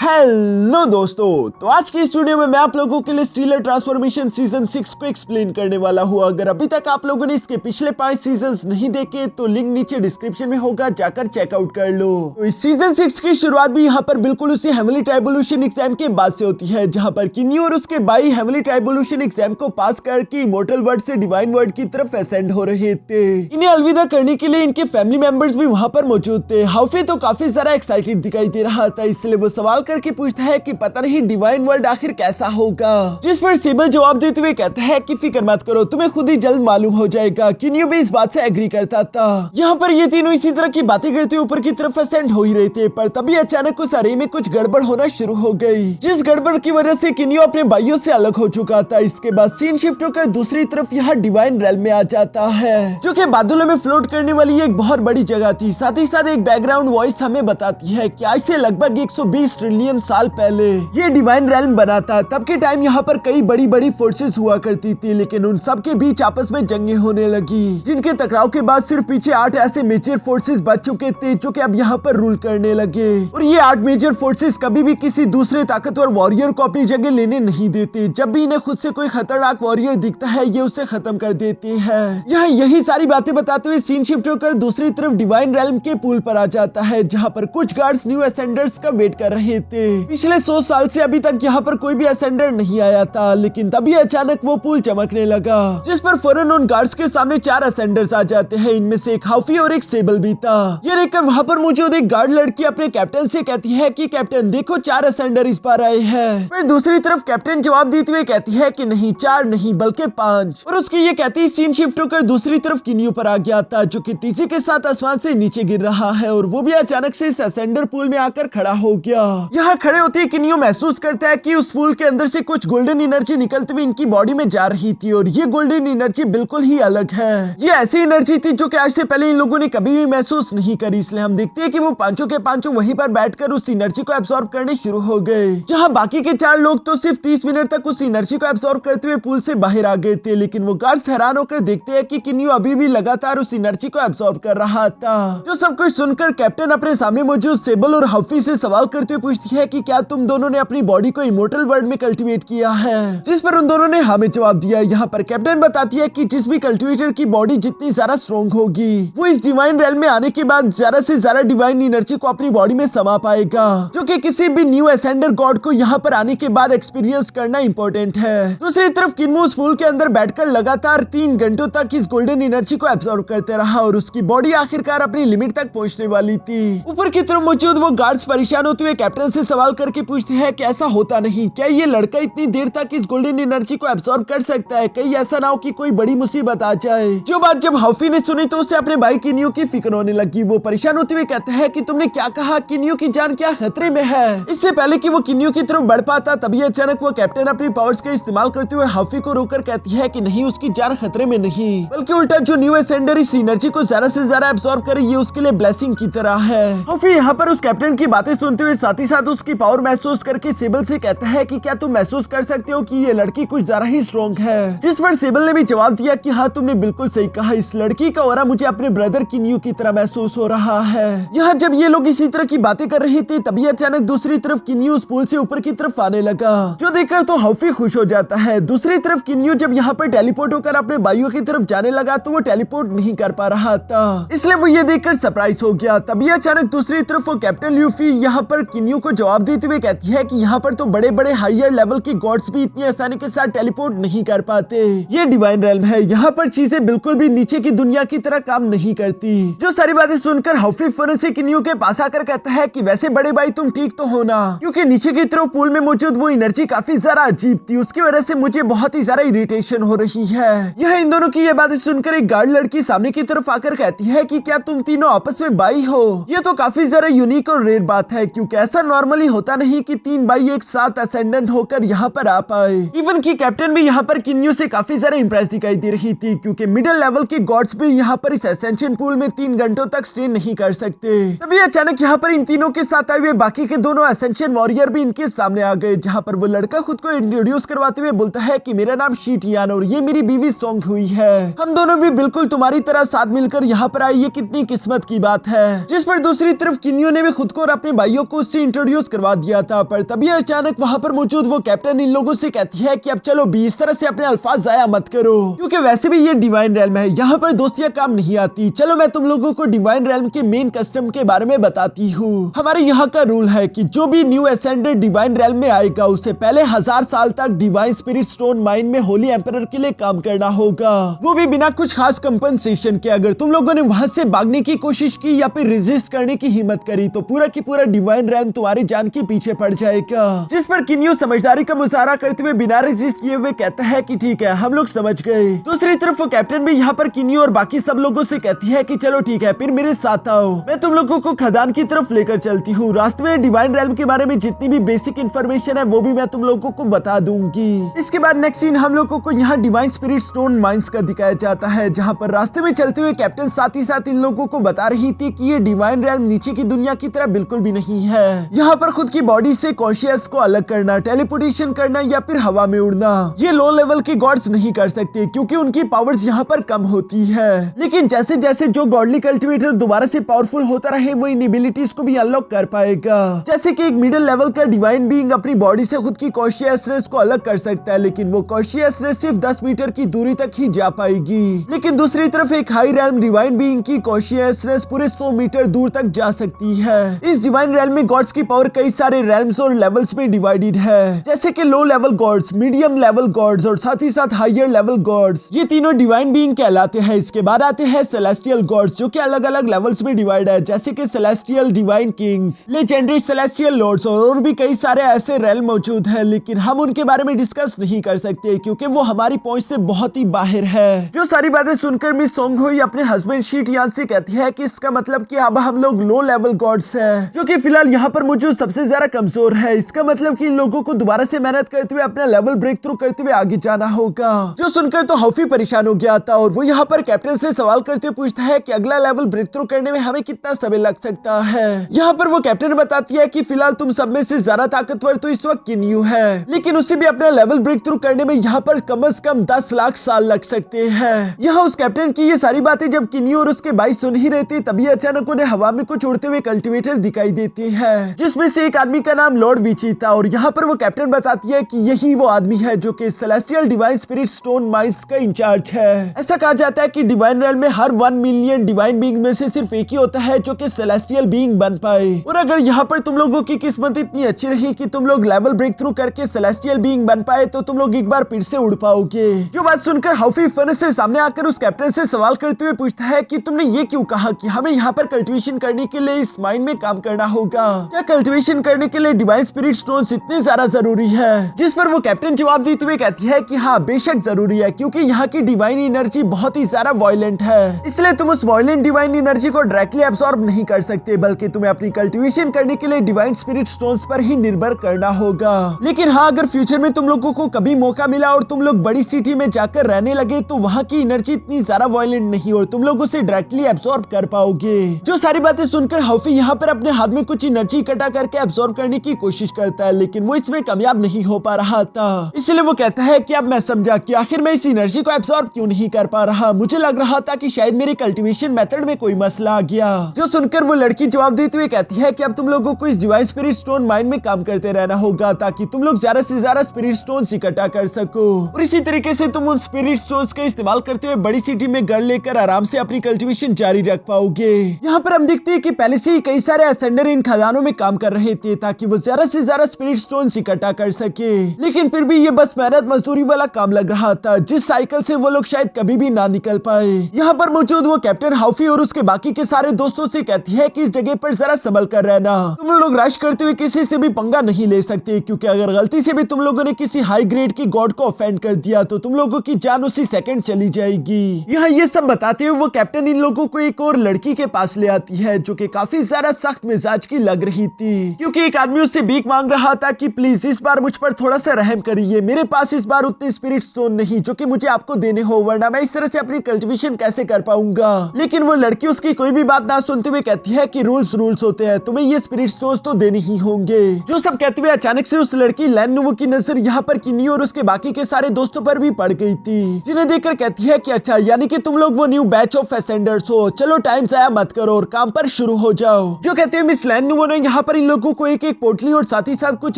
Hello दोस्तों, तो आज की इस वीडियो में मैं आप लोगों के लिए स्टीलर ट्रांसफॉर्मेशन सीजन 6 को एक्सप्लेन करने वाला हूँ। अगर अभी तक आप लोगों ने इसके पिछले 5 सीजन्स नहीं देखे तो लिंक नीचे डिस्क्रिप्शन में होगा, जाकर चेकआउट कर लो। तो इस सीजन 6 की शुरुआत भी यहाँ पर बिल्कुल उसी हेवनली ट्राइबोल्यूशन एग्जाम के बाद से होती है, जहाँ पर किन्यू और उसके भाई हेवनली ट्राइबोल्यूशन एग्जाम को पास करके इमोर्टल वर्ल्ड से डिवाइन वर्ल्ड की तरफ असेंड हो रहे थे। इन्हें अलविदा करने के लिए इनके फैमिली मेंबर्स भी वहाँ पर मौजूद थे। हाउफी तो काफी ज्यादा एक्साइटेड दिखाई दे रहा था, इसलिए वो सवाल करके पूछता है कि पता नहीं डिवाइन वर्ल्ड आखिर कैसा होगा। जिस पर सेबल जवाब देते हुए कहता है कि फिक्र मत करो, तुम्हें खुद ही जल्द मालूम हो जाएगा। किन्यू भी इस बात से एग्री करता था। यहाँ पर ये तीनों इसी तरह की बातें करते ऊपर की तरफ असेंड हो ही रहे थे, पर तभी अचानक उस अरे में कुछ गड़बड़ होना शुरू हो गई, जिस गड़बड़ की वजह से किन्यू अपने भाइयों से अलग हो चुका था। इसके बाद सीन शिफ्ट होकर दूसरी तरफ यहाँ डिवाइन रेल्म में आ जाता है, जो कि बादलों में फ्लोट करने वाली एक बहुत बड़ी जगह थी। साथ ही साथ एक बैकग्राउंड वॉइस हमें बताती है कि आज से लगभग 120 ट्रिलियन साल पहले ये डिवाइन रेल्म बना था। तब के टाइम यहाँ पर कई बड़ी बड़ी फोर्सेस हुआ करती थी, लेकिन उन सब के बीच आपस में जंगें होने लगी, जिनके टकराव के बाद सिर्फ पीछे 8 ऐसे मेजर फोर्सेस बच चुके थे, जो कि अब यहाँ पर रूल करने लगे। और ये 8 मेजर फोर्सेस कभी भी किसी दूसरे ताकतवर वॉरियर को अपनी जगह लेने नहीं देते। जब भी इन्हें खुद से कोई खतरनाक वॉरियर दिखता है, ये उसे खत्म कर देते हैं। यहाँ यही सारी बातें बताते हुए सीन शिफ्ट होकर दूसरी तरफ डिवाइन रेल्म के पूल पर आ जाता है, जहाँ पर कुछ गार्ड्स न्यू असेंडर्स का वेट कर रहे थे। पिछले 100 साल से अभी तक यहाँ पर कोई भी असेंडर नहीं आया था, लेकिन तभी अचानक वो पूल चमकने लगा, जिस पर फौरन उन गार्ड्स के सामने 4 असेंडर्स आ जाते हैं। इनमें से एक हाउफी और एक सेबल भी था। ये देखकर वहाँ पर मौजूद एक गार्ड लड़की अपने कैप्टन से कहती है कि कैप्टन देखो, 4 असेंडर इस बार आए हैं। फिर दूसरी तरफ कैप्टन जवाब देते हुए कहती है कि नहीं, 4 नहीं बल्कि 5। और उसकी ये कहती सीन शिफ्ट होकर दूसरी तरफ किन्यू पर आ गया था, जो कि तेजी के साथ आसमान से नीचे गिर रहा है, और वो भी अचानक से इस असेंडर पूल में आकर खड़ा हो गया। यहाँ खड़े होते ही किन्यू महसूस करता है कि उस पूल के अंदर से कुछ गोल्डन एनर्जी निकलती हुई इनकी बॉडी में जा रही थी, और ये गोल्डन एनर्जी बिल्कुल ही अलग है। ये ऐसी एनर्जी थी जो कि आज से पहले इन लोगों ने कभी भी महसूस नहीं करी। इसलिए हम देखते हैं कि वो पांचों के पांचों वहीं पर बैठकर उस एनर्जी को एब्सॉर्ब करने शुरू हो गए, जहां बाकी के 4 लोग तो सिर्फ 30 मिनट तक उस एनर्जी को एब्सॉर्ब करते हुए पूल से बाहर आ गए थे। लेकिन वो गार्ड्स हैरान होकर देखते हैं कि किन्यू अभी भी लगातार उस एनर्जी को एब्सॉर्ब कर रहा था। जो सब कुछ सुनकर कैप्टन अपने सामने मौजूद सेबल और हाफी से सवाल करते हुए पूछती है कि क्या तुम दोनों ने अपनी बॉडी को इमोर्टल वर्ल्ड में कल्टीवेट किया है, जिस पर उन दोनों ने हमें जवाब दिया। यहाँ पर कैप्टन बताती है कि जिस भी कल्टीवेटर की बॉडी जितनी ज्यादा स्ट्रॉन्ग होगी, वो इस डिवाइन रेल्म में आने के बाद ज्यादा से ज्यादा डिवाइन एनर्जी को अपनी बॉडी में समा पाएगा, जो कि किसी भी न्यू असेंडर गॉड को यहाँ पर आने के बाद एक्सपीरियंस करना इंपॉर्टेंट है। दूसरी तरफ किन्यू उस पूल के अंदर बैठकर लगातार 3 घंटों तक इस गोल्डन एनर्जी को एब्सॉर्ब करते रहा, और उसकी बॉडी आखिरकार अपनी लिमिट तक पहुंचने वाली थी। ऊपर की तरफ मौजूद वो गार्ड्स परेशान होते हुए कैप्टन से सवाल करके पूछते हैं कि ऐसा होता नहीं, क्या ये लड़का इतनी देर तक इस गोल्डन एनर्जी को एब्सॉर्ब कर सकता है? कहीं ऐसा ना हो कि कोई बड़ी मुसीबत आ जाए। जो बात जब हाफी ने सुनी तो उसे अपने भाई किन्यू की फिक्र होने लगी। वो परेशान होते हुए कहता है कि तुमने क्या कहा, किन्यू की जान क्या खतरे में है? इससे पहले कि वो किन्यू की तरफ बढ़ पाता, तभी अचानक वो कैप्टन अपनी पावर्स का इस्तेमाल करते हुए हाफी को रोककर कहती है कि नहीं, उसकी जान खतरे में नहीं, बल्कि उल्टा जो न्यू असेंडर इस एनर्जी को ज्यादा से ज्यादा एब्सॉर्ब करे, ये उसके लिए ब्लेसिंग की तरह है। हाफी यहाँ पर उस कैप्टन की बातें सुनते हुए साथ ही साथ उसकी पावर महसूस करके सेबल से कहता है कि क्या तुम महसूस कर सकते हो कि ये लड़की कुछ ज्यादा ही स्ट्रॉन्ग है? जिस पर सेबल ने भी जवाब दिया कि हाँ, तुमने बिल्कुल सही कहा, इस लड़की का ऑरा मुझे अपने ब्रदर किन्यू की तरह महसूस हो रहा है। यहाँ जब ये लोग इसी तरह की बातें कर रहे थे, तभी अचानक दूसरी तरफ किन्यू उस पुल से ऊपर की तरफ आने लगा, जो देखकर तो हाफी खुश हो जाता है। दूसरी तरफ किन्यू जब यहाँ पर टेलीपोर्ट होकर अपने भाइयों की तरफ जाने लगा, तो वो टेलीपोर्ट नहीं कर पा रहा था, इसलिए वो ये देखकर सरप्राइज हो गया। तभी अचानक दूसरी तरफ वो कैप्टन ल्यूफी यहाँ पर किन्यू को जवाब देते हुए कहती है कि यहाँ पर तो बड़े बड़े हायर लेवल के गॉड्स भी इतनी आसानी के साथ टेलीपोर्ट नहीं कर पाते। ये डिवाइन रेल्म है, यहाँ पर चीजें बिल्कुल भी नीचे की दुनिया की तरह काम नहीं करती। जो सारी बातें सुनकर हाफी फौरन से किन्यू के पास आकर कहता है कि वैसे बड़े भाई तुम ठीक तो हो ना, क्योंकि नीचे की तरफ पूल में मौजूद वो एनर्जी काफी ज्यादा अजीब थी, उसकी वजह से मुझे बहुत ही ज्यादा इरिटेशन हो रही है। यह इन दोनों की ये बातें सुनकर एक गार्ड लड़की सामने की तरफ आकर कहती है कि क्या तुम तीनों आपस में भाई हो? ये तो काफी ज्यादा यूनिक और रेयर बात है, क्योंकि ऐसा नॉर्मली होता नहीं कि 3 भाई एक साथ असेंडेंट होकर यहाँ पर आ पाए। इवन की कैप्टन भी यहाँ पर किन्यू से काफी ज्यादा इंप्रेस दिखाई दे रही थी, क्योंकि मिडिल लेवल के गॉड्स भी यहाँ पर इस एसेंशन पूल में 3 घंटों तक स्टे नहीं कर सकते। तभी अचानक यहाँ पर इन तीनों के साथ आए हुए बाकी के दोनों एसेंशन वॉरियर भी इनके सामने आ गए, जहाँ पर वो लड़का खुद को इंट्रोड्यूस करवाते हुए बोलता है कि मेरा नाम शीटियान और ये मेरी बीवी सोंग हुई है। हम दोनों भी बिल्कुल तुम्हारी तरह साथ मिलकर यहाँ पर आए, ये कितनी किस्मत की बात है। जिस पर दूसरी तरफ किन्यू ने भी खुद को और अपने भाइयों को उससे इंट्रोड्यूस यूज करवा दिया था। पर तभी अचानक वहाँ पर मौजूद वो कैप्टन इन लोगों से कहती है कि अब चलो भी इस तरह से अपने अल्फाज जाया मत करो, क्योंकि वैसे भी ये डिवाइन रेल्म है, यहाँ पर दोस्तियां काम नहीं आती। चलो मैं तुम लोगों को डिवाइन रेल्म के मेन कस्टम के बारे में बताती हूँ। हमारे यहाँ का रूल है कि जो भी न्यू एसेंडेड डिवाइन रेल्म में आएगा उसे पहले 1000 साल तक डिवाइन स्पिरिट स्टोन माइन में होली एम्परर के लिए काम करना होगा, वो भी बिना कुछ खास कंपनसेशन के। अगर तुम लोगों ने वहाँ से भागने की कोशिश की या फिर रेजिस्ट करने की हिम्मत करी तो पूरा की पूरा डिवाइन रेल्म तुम्हारी जान के पीछे पड़ जाएगा। जिस पर किन्यू समझदारी का मुजाहरा करते हुए बिना रेजिस्ट किए हुए कहता है कि ठीक है, हम लोग समझ गए। दूसरी तरफ वो कैप्टन भी यहाँ पर किन्यू और बाकी सब लोगों से कहती है कि चलो ठीक है, फिर मेरे साथ आओ, मैं तुम लोगों को खदान की तरफ लेकर चलती हूँ। रास्ते में डिवाइन रेल्म के बारे में जितनी भी बेसिक इन्फॉर्मेशन है वो भी मैं तुम लोगों को बता दूंगी। इसके बाद नेक्स्ट सीन हम लोगों को यहाँ डिवाइन स्पिरिट स्टोन माइंस का दिखाया जाता है, जहाँ पर रास्ते में चलते हुए कैप्टन साथ ही साथ इन लोगों को बता रही थी कि ये डिवाइन रेल्म नीचे की दुनिया की तरह बिल्कुल भी नहीं है। यहाँ पर खुद की बॉडी से कॉन्शियस को अलग करना, टेलीपोर्टेशन करना या फिर हवा में उड़ना ये लो लेवल के गॉड्स नहीं कर सकते, क्योंकि उनकी पावर्स यहाँ पर कम होती है। लेकिन जैसे जैसे जो गॉडली कल्टिवेटर दोबारा से पावरफुल होता रहे वो इन एबिलिटीज को भी अनलॉक कर पाएगा। जैसे कि एक मिडिल लेवल का डिवाइन बीइंग अपनी बॉडी से खुद की कॉन्शियसनेस को अलग कर सकता है, लेकिन वो कॉन्शियसनेस सिर्फ 10 मीटर की दूरी तक ही जा पाएगी। लेकिन दूसरी तरफ एक हाई रेल्म डिवाइन बीइंग की कॉन्शियसनेस पूरे 100 मीटर दूर तक जा सकती है। इस डिवाइन रेल्म में गॉड्स की पावर कई सारे रेल्म्स और लेवल्स में डिवाइडेड है, जैसे कि low level gods, medium level gods और साथ ही साथ हायर लेवल गॉड्स। ये तीनों डिवाइन बीइंग कहलाते हैं। इसके बाद आते हैं सेलेस्टियल गॉड्स, जो कि अलग अलग लेवल्स में डिवाइड है, जैसे कि celestial divine kings, legendary celestial lords और भी कई सारे ऐसे रेल्म मौजूद है। लेकिन हम उनके बारे में डिस्कस नहीं कर सकते क्योंकि वो हमारी पहुंच से बहुत ही बाहर है। जो सारी बातें सुनकर मिस सोंग हुई अपने हस्बैंड शीट यान से कहती है कि इसका मतलब कि अब हम लोग लो लेवल गॉड्स है, जो कि फिलहाल यहाँ पर मौजूद सबसे ज्यादा कमजोर है। इसका मतलब कि इन लोगों को दोबारा से मेहनत करते हुए अपना लेवल ब्रेक थ्रू करते हुए आगे जाना होगा। जो सुनकर तो हॉफी परेशान हो गया था और वो यहाँ पर कैप्टन से सवाल करते हुए पूछता है कि अगला लेवल ब्रेक थ्रू करने में हमें कितना समय लग सकता है। यहाँ पर वो कैप्टन बताती है कि फिलहाल तुम सब में से ज्यादा ताकतवर तो इस वक्त किन्यू है, लेकिन उसे भी अपना लेवल ब्रेक थ्रू करने में यहाँ पर कम से कम 10 लाख साल लग सकते हैं। यहाँ उस कैप्टन की ये सारी बातें जब किन्यू और उसके भाई सुन ही रहे थे, तभी अचानक उन्हें हवा में कुछ उड़ते हुए कल्टिवेटर दिखाई देते हैं, जिसमें से एक आदमी का नाम लॉर्ड विची था। और यहाँ पर वो कैप्टन बताती है कि यही वो आदमी है जो कि celestial divine spirit stone mines का इंचार्ज है। ऐसा कहा जाता है कि डिवाइन रेल्म में हर 1 मिलियन डिवाइन बीइंग में से सिर्फ एक ही होता है जो कि सेलेस्टियल बीइंग बन पाए। और अगर यहाँ पर तुम लोगों की किस्मत इतनी अच्छी रही कि तुम लोग लेवल ब्रेक थ्रू करके सेलेस्टियल बीइंग बन पाए तो तुम लोग एक बार फिर से उड़ पाओगे। जो बात सुनकर हॉफी फन से सामने आकर उस कैप्टन से सवाल करते हुए पूछता है कि तुमने ये क्यों कहा कि हमें यहाँ पर कल्टिवेशन करने के लिए इस माइन में काम करना होगा? क्या कल्टिवेशन करने के लिए डिवाइन स्पिरिट स्टोन्स इतने ज्यादा जरूरी है? जिस पर वो कैप्टन जवाब देते हुए कहती है कि हाँ बेशक जरूरी है, क्योंकि यहाँ की डिवाइन एनर्जी बहुत ही ज्यादा वायलेंट है, इसलिए तुम उस वायलेंट डिवाइन एनर्जी को डायरेक्टली एब्सॉर्ब नहीं कर सकते, बल्कि तुम्हें अपनी कल्टिवेशन करने के लिए डिवाइन स्पिरिट स्टोन्स पर ही निर्भर करना होगा। लेकिन हाँ, अगर फ्यूचर में तुम लोगों को कभी मौका मिला और तुम लोग बड़ी सिटी में जाकर रहने लगे तो वहाँ की एनर्जी इतनी ज्यादा वायलेंट नहीं और तुम लोग उसे डायरेक्टली एब्सॉर्ब कर पाओगे। जो सारी बातें सुनकर हॉफी यहाँ पर अपने हाथ में कुछ एनर्जी इकट्ठा करके एब्सॉर्ब करने की कोशिश करता है, लेकिन वो इसमें कामयाब नहीं हो पा रहा था। इसलिए वो कहता है कि अब मैं समझा कि आखिर मैं इस एनर्जी को एब्सॉर्ब क्यों नहीं कर पा रहा। मुझे लग रहा था कि शायद मेरे कल्टिवेशन मेथड में कोई मसला आ गया। जो सुनकर वो लड़की जवाब देते हुए कहती है कि अब तुम लोगों को इस डिवाइन स्पिरिट स्टोन माइन में काम करते रहना होगा ताकि तुम लोग ज्यादा से ज्यादा स्पिरिट स्टोन्स इकट्ठा कर सको और इसी तरीके से तुम उन स्पिरिट स्टोन्स का इस्तेमाल करते हुए बड़ी सिटी में घर लेकर आराम से अपनी कल्टिवेशन जारी रख पाओगे। यहाँ पर हम देखते हैं कि पहले से ही कई सारे असेंडर इन खदानों में काम कर रहे थे ताकि वो ज्यादा से ज्यादा स्पिरिट स्टोन्स इकट्ठा कर सके, लेकिन फिर भी ये बस मेहनत मजदूरी वाला काम लग रहा था जिस साइकिल से वो लोग शायद कभी भी ना निकल पाए। यहाँ पर मौजूद वो कैप्टन हाउफी और उसके बाकी के सारे दोस्तों से कहती है कि इस जगह पर जरा संभल कर रहना, तुम लोग रश करते हुए किसी से भी पंगा नहीं ले सकते, क्योंकि अगर गलती से भी तुम लोगों ने किसी हाई ग्रेड की गॉड को ऑफेंड कर दिया तो तुम लोगों की जान उसी सेकंड चली जाएगी। यहाँ ये सब बताते हुए वो कैप्टन इन लोगों को एक और लड़की के पास ले आती है जो कि काफी ज्यादा सख्त मिजाज की लग रही थी, क्योंकि एक आदमी उससे भीख मांग रहा था कि प्लीज इस बार मुझ पर थोड़ा सा रहम करिए, मेरे पास इस बार उतने स्पिरिट स्टोन नहीं जो कि मुझे आपको देने हो, वरना मैं इस तरह से अपनी कल्टिवेशन कैसे कर पाऊंगा। लेकिन वो लड़की उसकी कोई भी बात ना सुनते हुए कहती है कि रूल्स होते हैं, तुम्हें ये स्पिरिट स्टोन्स तो देने ही होंगे। जो सब कहते हुए अचानक से उस लड़की लैनुवो की नजर यहाँ पर किन्नी और उसके बाकी के सारे दोस्तों पर भी पड़ गई थी, जिन्हें देखकर कहती है कि अच्छा यानी कि तुम लोग वो न्यू बैच ऑफ असेंडर्स हो, चलो टाइम जाया मत करो और काम पर शुरू हो जाओ। जो कहते हैं मिस लैनुवो ने यहाँ पर पर इन लोगों को एक एक पोटली और साथ ही साथ कुछ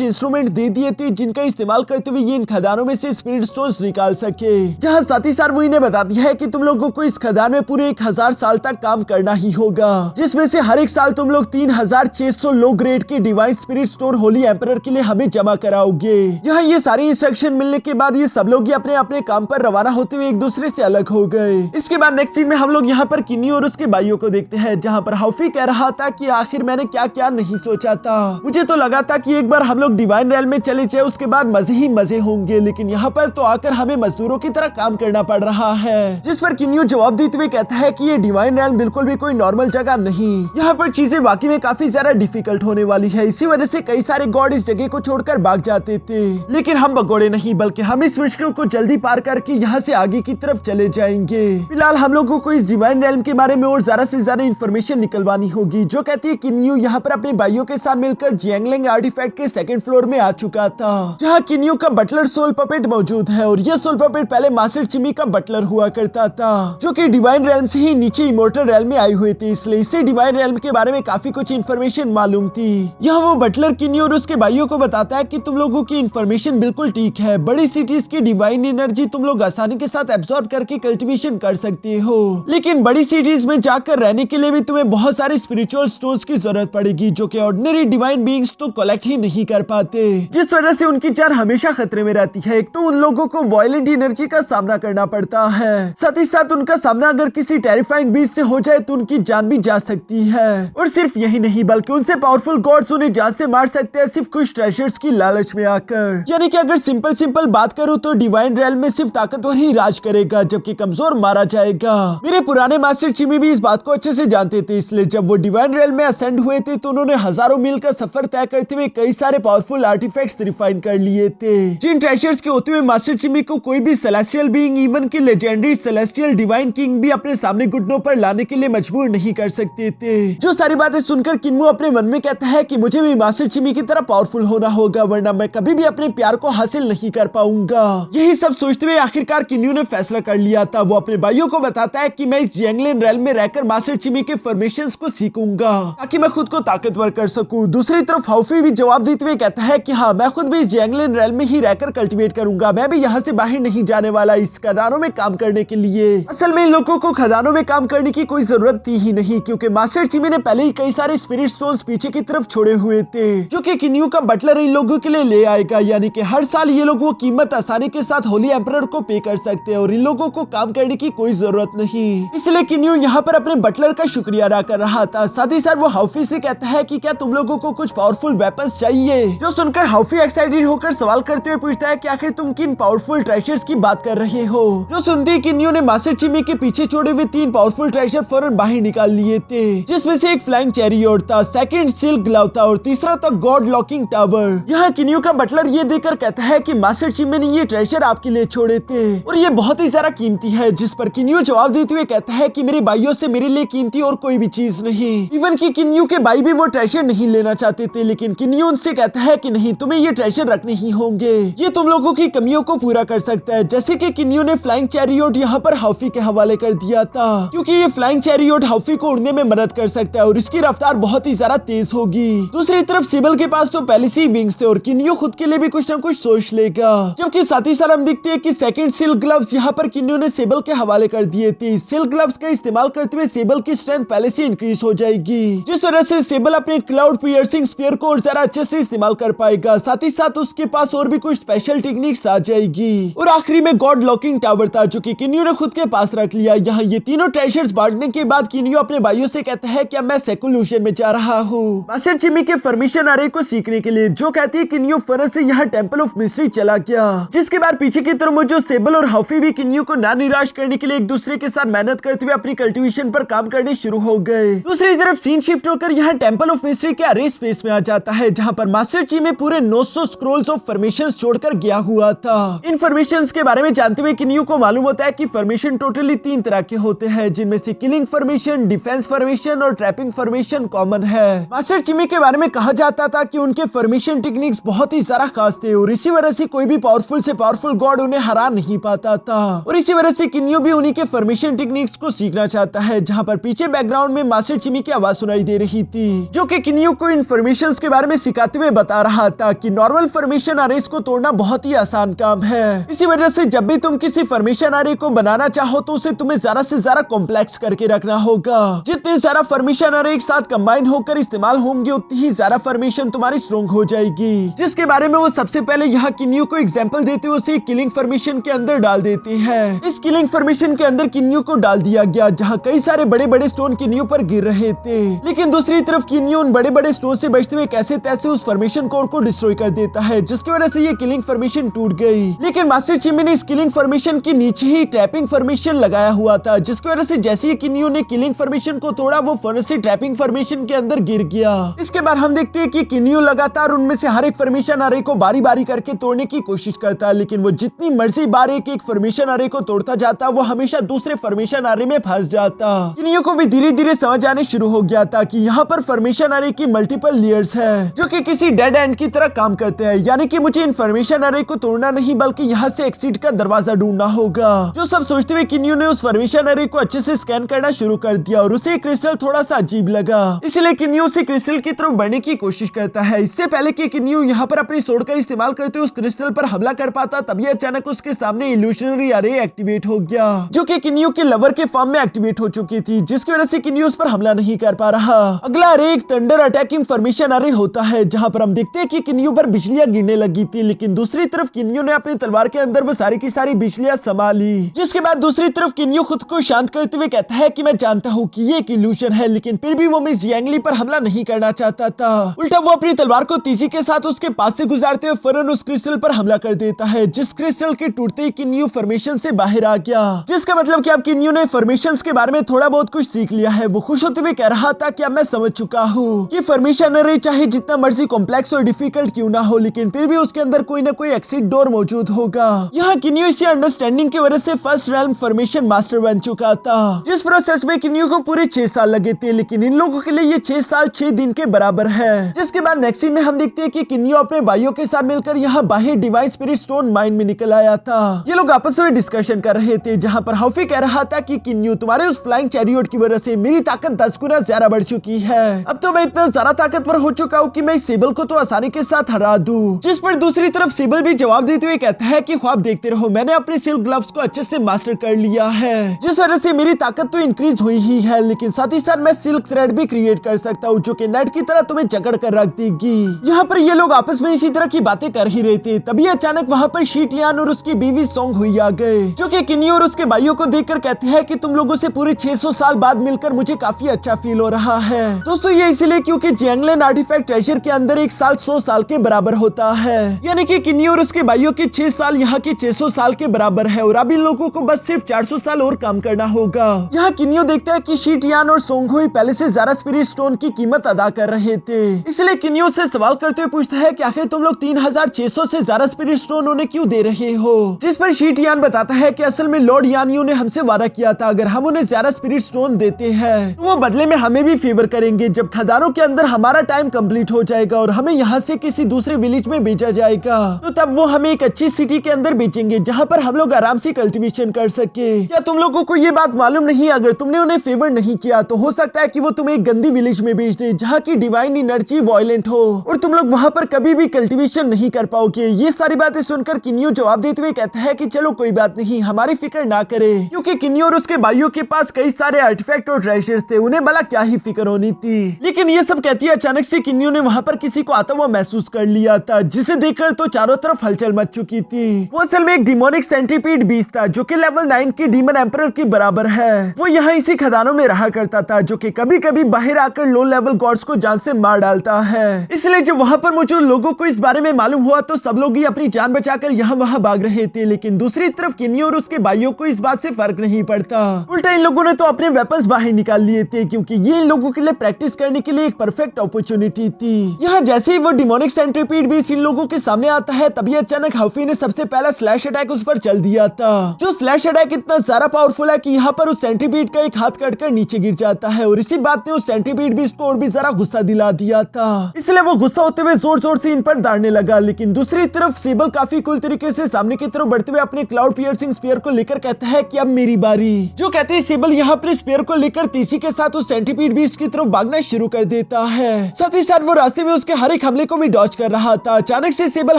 इंस्ट्रूमेंट दे दिए थे जिनका इस्तेमाल करते हुए ये इन खदानों में से स्पिरिट स्टोन्स निकाल सके। जहाँ साथ ही साथ वो इन्हें बता दिया है कि तुम लोगों को इस खदान में पूरे 1000 साल तक काम करना ही होगा, जिसमें से हर एक साल तुम लोग 3600 लो ग्रेड के divine spirit stone Holi emperor के लिए हमें जमा कराओगे। यहाँ ये सारी इंस्ट्रक्शन मिलने के बाद ये सब लोग अपने अपने काम पर रवाना होते हुए एक दूसरे से अलग हो गए। इसके बाद नेक्स्ट सीन में हम लोग यहाँ पर किन्नी और उसके भाइयों को देखते हैं, जहाँ पर हाउफी कह रहा था कि आखिर मैंने क्या क्या नहीं सोचा था। मुझे तो लगा था कि एक बार हम लोग डिवाइन रेल में चले जाए उसके बाद मजे ही मजे होंगे, लेकिन यहाँ पर तो आकर हमें मजदूरों की तरह काम करना पड़ रहा है। जिस पर किन्यू जवाब देते हुए कहता है कि ये डिवाइन रेल बिल्कुल भी कोई नॉर्मल जगह नहीं, यहाँ पर चीजें वाकई में काफी ज्यादा डिफिकल्ट होने वाली है। इसी वजह से कई सारे गॉड इस जगह को छोड़कर भाग जाते थे, लेकिन हम भगोड़े नहीं बल्कि हम इस मुश्किल को जल्दी पार करके यहाँ से आगे की तरफ चले जाएंगे। फिलहाल हम लोगों को इस डिवाइन रेल्म के बारे में और ज्यादा से ज्यादा इंफॉर्मेशन निकलवानी होगी, जो कहती है कि किन्यू यहाँ पर अपने भाइयों के साथ मिलकर जियांगलिंग आर्टिफैक्ट के सेकंड फ्लोर में आ चुका था, जहाँ किन्यू का बटलर सोल पपेट मौजूद है। और यह सोल पपेट पहले मास्टर चिमी का बटलर हुआ करता था, जो कि डिवाइन रेल्म से ही नीचे इमोर्टल रेल्म में आए हुए थे, इसलिए इसे डिवाइन रेल्म के बारे में काफी कुछ इन्फॉर्मेशन मालूम थी। यहाँ वो बटलर किन्यू और उसके भाइयों को बताता है कि तुम लोगों की इन्फॉर्मेशन बिल्कुल ठीक है, बड़ी सिटीज की डिवाइन एनर्जी तुम लोग आसानी के साथ एब्सॉर्ब करके कल्टीवेशन कर सकते हो, लेकिन बड़ी सिटीज में जाकर रहने के लिए भी तुम्हें बहुत सारे स्पिरिचुअल स्टोन्स की जरूरत पड़ेगी, जो कि ऑर्डिनरी डिवाइन बीइंग्स तो कलेक्ट ही नहीं कर पाते, जिस वजह से उनकी जान हमेशा खतरे में रहती है। एक तो उन लोगों को वायलेंट एनर्जी का सामना करना पड़ता है, साथ ही साथ उनका सामना अगर किसी टेरिफाइंग बीस्ट से हो जाए तो उनकी जान भी जा सकती है। और सिर्फ यही नहीं बल्कि उनसे पावरफुल गॉड्स उन्हें जान से मार सकते हैं सिर्फ कुछ ट्रेजर्स की लालच में आकर। यानी कि अगर सिंपल बात करूं तो डिवाइन रेल्म में सिर्फ ताकतवर ही राज करेगा, जबकि कमजोर मारा जाएगा। मेरे पुराने मास्टर चिमी भी इस बात को अच्छे से जानते थे, इसलिए जब वो डिवाइन रेल्म में असेंड हुए थे तो उन्होंने हजारों मील का सफर तय करते हुए कई सारे पावरफुल आर्टिफैक्ट्स रिफाइन कर लिए थे, जिन ट्रेजर्स के होते हुए मास्टर चिमी को कोई भी सेलेस्टियल बीइंग इवन की लेजेंडरी सेलेस्टियल डिवाइन किंग भी अपने सामने घुटनों पर लाने के लिए मजबूर नहीं कर सकते थे। जो सारी बातें सुनकर किन्मू अपने मन में कहता है कि मुझे भी मास्टर चिमी की तरह पावरफुल होना होगा, वरना मैं कभी भी अपने प्यार को हासिल नहीं कर पाऊंगा। यही सब सोचते हुए आखिरकार किन्यू ने फैसला कर लिया था। वो अपने भाइयों को बताता है कि मैं इस जियांगलिन रेल्म में रहकर मास्टर चिमी के फॉर्मेशंस को सीखूंगा ताकि मैं खुद को ताकतवर कर सकूं। दूसरी तरफ हाउफी भी जवाब देते हुए कहता है कि हाँ, मैं खुद भी इस जियांगलिन रेल्म में ही रहकर कल्टीवेट करूंगा, मैं भी यहाँ से बाहर नहीं जाने वाला इस खदानों में काम करने के लिए। असल में इन लोगों को खदानों में काम करने की कोई जरूरत थी ही नहीं, क्योंकि मास्टर चिमी ने पहले ही कई सारे स्पिरिट स्टोन्स पीछे की तरफ छोड़े हुए थे, जो कि किन्यू का बटलर इन लोगों के लिए ले आएगा। यानी कि हर साल ये लोग वो कीमत आसानी के साथ होली एम्परर को पे कर सकते हैं और इन लोगों को काम करने की कोई जरूरत नहीं। इसलिए किन्यू यहाँ पर अपने बटलर का शुक्रिया अदा कर रहा था। साथ ही साथ वो हाउफी से कहता है कि क्या तुम लोगों को कुछ पावरफुल वेपन्स चाहिए, जो सुनकर हाउफी एक्साइटेड होकर सवाल करते हुए पूछता है कि आखिर तुम किन पावरफुल ट्रेजर्स की बात कर रहे हो। जो सुनते ही किन्यू ने मास्टर चिमी के पीछे छोड़े हुए 3 पावरफुल ट्रेजर फौरन बाहर निकाल लिए थे, जिसमें से एक फ्लाइंग चैरियट था, सेकंड सिल्क ग्लव था और तीसरा था गॉड लॉकिंग टावर। यहाँ किन्यू का बटलर ये देखकर कहता है कि मास्टर चिमी ने ये ट्रेजर आपके लिए छोड़े थे और ये बहुत ही ज्यादा कीमती है, जिस पर किन्यू जवाब देते हुए कहता है कि मेरे भाइयों से मेरे लिए कीमती और कोई भी चीज नहीं। इवन कि किन्यू के भाई भी वो ट्रेजर नहीं लेना चाहते थे, लेकिन किन्यू उनसे कहता है कि नहीं, तुम्हें ये ट्रेजर रखने ही होंगे, ये तुम लोगों की कमियों को पूरा कर सकता है। जैसे कि किन्यू ने फ्लाइंग चैरियट यहाँ पर हाउफी के हवाले कर दिया था, क्योंकि ये फ्लाइंग चैरियट हाउफी को उड़ने में मदद कर सकता है और इसकी रफ्तार बहुत ही ज्यादा तेज होगी। दूसरी तरफ सिबल के पास तो पहले से ही विंग्स थे और किन्यू खुद के लिए भी कुछ न कुछ सोच लेगा। जबकि साथ ही साथ हम देखते हैं कि सेकंड सिल्क ग्लव्स यहाँ पर किन्यू ने सेबल के हवाले कर दिए थे। सिल्क ग्लव्स का इस्तेमाल करते हुए सेबल की स्ट्रेंथ पहले से इंक्रीज हो जाएगी, जिस तरह से सेबल अपने क्लाउड पियर्सिंग स्पीयर को और ज्यादा अच्छे से इस्तेमाल कर पाएगा। साथ ही साथ उसके पास और भी कुछ स्पेशल टेक्निक्स आ जाएगी। और आखिरी में गॉड लॉकिंग टावर था, जो कि किन्यू ने खुद के पास रख लिया। यहाँ ये तीनों ट्रेजर्स बांटने के बाद किन्यू अपने भाइयों से कहता है कि मैं सेकुलूशन में जा रहा हूँ मास्टर चिमी के फॉर्मेशन अरे को सीखने के लिए, जो कहती है किन्यू फरस से यहाँ टेंपल ऑफ मिस्ट्री चला गया। जिसके बाद पीछे की तरफ जो सेबल और हाउफी भी किन्यू को ना निराश करने के लिए एक दूसरे के साथ मेहनत करते हुए अपनी कल्टीवेशन पर काम करने शुरू हो गए। दूसरी तरफ सीन शिफ्ट होकर यहाँ टेंपल ऑफ मिस्ट्री के अरे स्पेस में आ जाता है, जहाँ पर मास्टर चिमी पूरे 900 स्क्रोल्स ऑफ फॉर्मेशंस छोड़कर गया हुआ था। इन फॉर्मेशंस के बारे में जानते हुए किन्यू को मालूम होता है कि फॉर्मेशन टोटली 3 तरह के होते हैं, जिनमें से किलिंग फॉर्मेशन, डिफेंस फॉर्मेशन और ट्रैपिंग फॉर्मेशन कॉमन है। मास्टर चिमी के बारे में कहा जाता था कि उनके फॉर्मेशन टेक्निक्स बहुत ही ज्यादा खास थे और इसी वजह से कोई भी पावरफुल से पावरफुल गॉड उन्हें हरा नहीं पाता था। और इसी वजह से किन्यू भी उन्हीं के फॉर्मेशन टेक्निक्स को सीखना चाहता है। जहाँ पर पीछे बैकग्राउंड में मास्टर चिमी की आवाज सुनाई दे रही थी, जो कि किन्यू किन्यू को इन्फॉर्मेशन के बारे में सिखाते हुए बता रहा था कि नॉर्मल फॉर्मेशन अरेज को तोड़ना बहुत ही आसान काम है। इसी वजह से जब भी तुम किसी फॉर्मेशन अरे को बनाना चाहो तो उसे तुम्हें ज्यादा से ज्यादा कॉम्प्लेक्स करके रखना होगा। जितने ज्यादा फॉर्मेशन अरे एक साथ कंबाइन होकर इस्तेमाल होंगे उतनी ही ज्यादा फॉर्मेशन तुम्हारी स्ट्रॉन्ग हो जाएगी, जिसके बारे में वो सबसे पहले यहाँ किन्यू को एग्जाम्पल देते हुए उसे किलिंग फॉर्मेशन के अंदर डाल देते हैं। इस किलिंग फॉर्मेशन के अंदर किन्यू को डाल दिया गया जहाँ कई सारे बड़े बड़े स्टोन किन्यू पर गिर रहे थे, लेकिन दूसरी तरफ किन्यू उन बड़े बड़े स्टोन से बचते हुए कैसे तैसे उस फॉर्मेशन कोर को डिस्ट्रॉय कर देता है, जिसकी वजह से ये किलिंग फॉर्मेशन टूट गई। लेकिन मास्टर चिमी ने इस किलिंग फॉर्मेशन के नीचे ही ट्रैपिंग फॉर्मेशन लगाया हुआ था, जिसकी वजह से जैसे ही किन्यू ने किलिंग फॉर्मेशन को तोड़ा वो फौरन से ट्रैपिंग फॉर्मेशन के अंदर गिर गया। इसके बाद हम देखते हैं कि किन्यू लगातार उनमें से हर एक फॉर्मेशन अरे को बारी बारी करके तोड़ने की कोशिश करता, लेकिन वो जितनी मर्जी बार एक एक फॉर्मेशन अरे को तोड़ता जाता वो हमेशा दूसरे फॉर्मेशन अरे में फंस जाता। किन्यू को भी धीरे धीरे समझ आने शुरू हो गया था कि यहाँ पर फॉर्मेशन अरे की मल्टीपल लेयर्स है जो कि किसी डेड एंड की तरह काम करते हैं, यानी कि मुझे इन्फॉर्मेशन अरे को तोड़ना नहीं बल्कि यहाँ से एक्सिट का दरवाजा ढूंढना होगा। जो सब सोचते हुए किन्यू ने उस फॉर्मेशन अरे को अच्छे से स्कैन करना शुरू कर दिया और उसे क्रिस्टल थोड़ा सा अजीब लगा, इसलिए किन्यू उसी क्रिस्टल की तरफ बढ़ने की कोशिश करता है। इससे पहले कि किन्यू यहाँ पर अपनी सोड का इस्तेमाल करते उस क्रिस्टल पर हमला कर पाता तभी अचानक उसके सामने इल्यूशनरी अरे एक्टिवेट हो गया, जो कि किन्यू के लवर के फॉर्म में एक्टिवेट हो चुकी थी, जिसकी वजह से किन्यू उस पर हमला नहीं कर पा रहा। अगला अरे एक थंडर अटैकिंग फॉर्मेशन अरे होता है जहाँ पर हम देखते हैं कि किन्यू पर बिजलियां गिरने लगी थी, लेकिन दूसरी तरफ किन्यू ने अपनी तलवार के अंदर वो सारी की सारी बिजलियां समा ली। जिसके बाद दूसरी तरफ किन्यू खुद को शांत करते हुए कहता है कि मैं जानता हूँ कि ये एक इल्यूशन है, लेकिन फिर भी वो मिस जियांगली पर हमला नहीं करना चाहता था। उल्टा वो अपनी तलवार को तेजी के साथ उसके पास से गुजारते हुए फौरन उस क्रिस्टल पर हमला कर देता है, जिस क्रिस्टल के टूटते ही किन्यू फॉर्मेशन से बाहर आ गया, जिसका मतलब कि अब किन्यू ने फॉर्मेशंस के बारे में थोड़ा बहुत कुछ सीख लिया है। वो खुश होते हुए कह रहा था कि अब मैं समझ चुका हूँ कि फॉर्मेशन अरे चाहे जितना मर्जी कॉम्प्लेक्स और डिफिकल्ट क्यों ना हो, लेकिन फिर भी उसके अंदर कोई ना कोई एक्सिट डोर मौजूद होगा। यहाँ किन्यू इसी अंडरस्टैंडिंग की वजह से फर्स्ट रेल्म फॉर्मेशन मास्टर बन चुका था, जिस प्रोसेस में किन्यू को पूरे 6 साल लगे थे, लेकिन इन लोगों के लिए ये 6 साल 6 दिन के बराबर है। जिसके बाद नेक्स्ट सीन में हम देखते हैं कि किन्यू अपने भाइयों के साथ मिलकर यहाँ बाहर डिवाइन स्पिरिट स्टोन माइन में निकल आया था। ये लोग आपस में डिस्कशन कर रहे थे, जहाँ पर हाफी कह रहा था कि किन्यू तुम्हारे उस फ्लाइंग चैरियट की वजह से मेरी ताकत 10 गुना ज्यादा बढ़ चुकी है। अब तो मैं इतना ज्यादा ताकतवर हो चुका हूँ कि मैं सेबल को तो आसानी के साथ हरा दूं। जिस पर दूसरी तरफ सेबल भी जवाब देते हुए कहता है कि ख्वाब देखते रहो, मैंने अपने सिल्क ग्लव्स को अच्छे से मास्टर कर लिया है, जिस वजह से मेरी ताकत तो इंक्रीज हुई ही है, लेकिन साथ ही साथ मैं सिल्क थ्रेड भी क्रिएट कर सकता हूँ जो कि नेट की तरह तुम्हें जकड़ कर रख देगी। यहाँ पर ये लोग आपस में इसी तरह की बातें कर ही रहे थे, तभी अचानक वहाँ पर शीटलियान और उसकी बीवी सोंग हुई आ गए, जो कि किन्यू और उसके भाइयों को देखकर कहते हैं कि तुम लोगों से पूरे 600 साल बाद मिलकर मुझे काफी अच्छा फील हो रहा है। दोस्तों ये इसलिए क्योंकि जियांगलिन आर्टिफैक्ट ट्रेजर के अंदर एक साल 100 साल के बराबर होता है, यानी कि किन्यू और उसके भाइयों के 6 साल यहाँ के 600 साल के बराबर है और अब इन लोगों को बस सिर्फ 400 साल और काम करना होगा। यहाँ किन्यू देखता है कि शीटयान और सोंगहुई पहले से ज्यादा स्पिरिट स्टोन की कीमत अदा कर रहे थे, इसलिए किन्यू से सवाल करते हुए पूछता है कि आखिर तुम लोग 3600 से ज्यादा स्पिरिट स्टोन उन्हें क्यों दे रहे हो। जिस पर शीटयान बताता है कि असल में लॉर्ड यानियो ने हमसे वादा किया था अगर हम उन्हें ज्यादा स्पिरिट स्टोन देते हैं तो वो बदले में हमें भी फेवर करेंगे। जब खदानों के अंदर हमारा टाइम कंप्लीट हो जाएगा और हमें यहाँ से किसी दूसरे विलेज में भेजा जाएगा तो तब वो हमें एक अच्छी सिटी के अंदर भेजेंगे जहाँ पर हम लोग आराम से कल्टीवेशन कर सके। क्या तुम लोगों को ये बात मालूम नहीं, अगर तुमने उन्हें फेवर नहीं किया तो हो सकता है कि वो तुम्हें एक गंदी विलेज में भेज दे जहाँ की डिवाइन एनर्जी वायलेंट हो और तुम लोग वहाँ पर कभी भी कल्टीवेशन नहीं कर पाओगे। ये सारी बातें सुनकर किन्यू जवाब देते हुए कहता है कि चलो कोई बात नहीं, हमारी फिक्र ना करे, क्योंकि किन्यू और उसके भाइयों के पास कई सारे आर्टिफैक्ट और ट्रेजर्स थे, उन्हें भला क्या ही फिक्र होनी थी। लेकिन ये सब कहती है अचानक से किन्यू ने वहाँ पर किसी को आता हुआ महसूस कर लिया था, जिसे देखकर तो चारों तरफ हलचल मच चुकी थी। वो असल में एक डिमोनिक सेंट्रीपीड बीस्ट था जो कि लेवल 9 की डीमन एम्परर के बराबर है। वो यहाँ इसी खदानों में रहा करता था जो कि कभी कभी बाहर आकर लो लेवल गॉड्स को जान से मार डालता है। इसलिए जब वहाँ पर मौजूद लोगों को इस बारे में मालूम हुआ तो सब लोग ही अपनी जान बचाकर यहाँ वहाँ भाग रहे थे, लेकिन दूसरी तरफ किन्यू और उसके भाइयों को इस बात से फर्क नहीं पड़ता। उल्टा इन लोगों ने तो अपने वेपन्स बाहर निकाल लिए थे क्योंकि ये इन लोगों के लिए प्रैक्टिस करने के लिए एक परफेक्ट अपॉर्चुनिटी थी। यहाँ जैसे ही वो डिमोनिक सेंट्रीपीड बीस्ट इन लोगों के सामने आता है तभी अचानक हाफी ने सबसे पहला स्लैश अटैक उस पर चल दिया था। जो स्लैश अटैक इतना ज्यादा पावरफुल है कि यहाँ पर उस सेंट्रीपीड का एक हाथ कटकर नीचे गिर जाता है और इसी बात ने उस सेंट्रीपीड बीस्ट को और भी जरा गुस्सा दिला दिया था, इसलिए वो गुस्सा होते हुए जोर जोर से इन पर दाड़ने लगा। लेकिन दूसरी तरफ सेबल काफी कूल तरीके से सामने की तरफ बढ़ते हुए अपने क्लाउड पियर्सिंग स्पीयर को लेकर कहता है कि अब मेरी बारी। जो कहते हैं सेबल यहाँ अपने स्पीयर को लेकर तेजी के साथ उस सेंट्रीपीड बीस्ट की तरफ भागना शुरू कर देता लगता है। साथ ही साथ वो रास्ते में उसके हर एक हमले को भी डॉज कर रहा था। अचानक से सेबल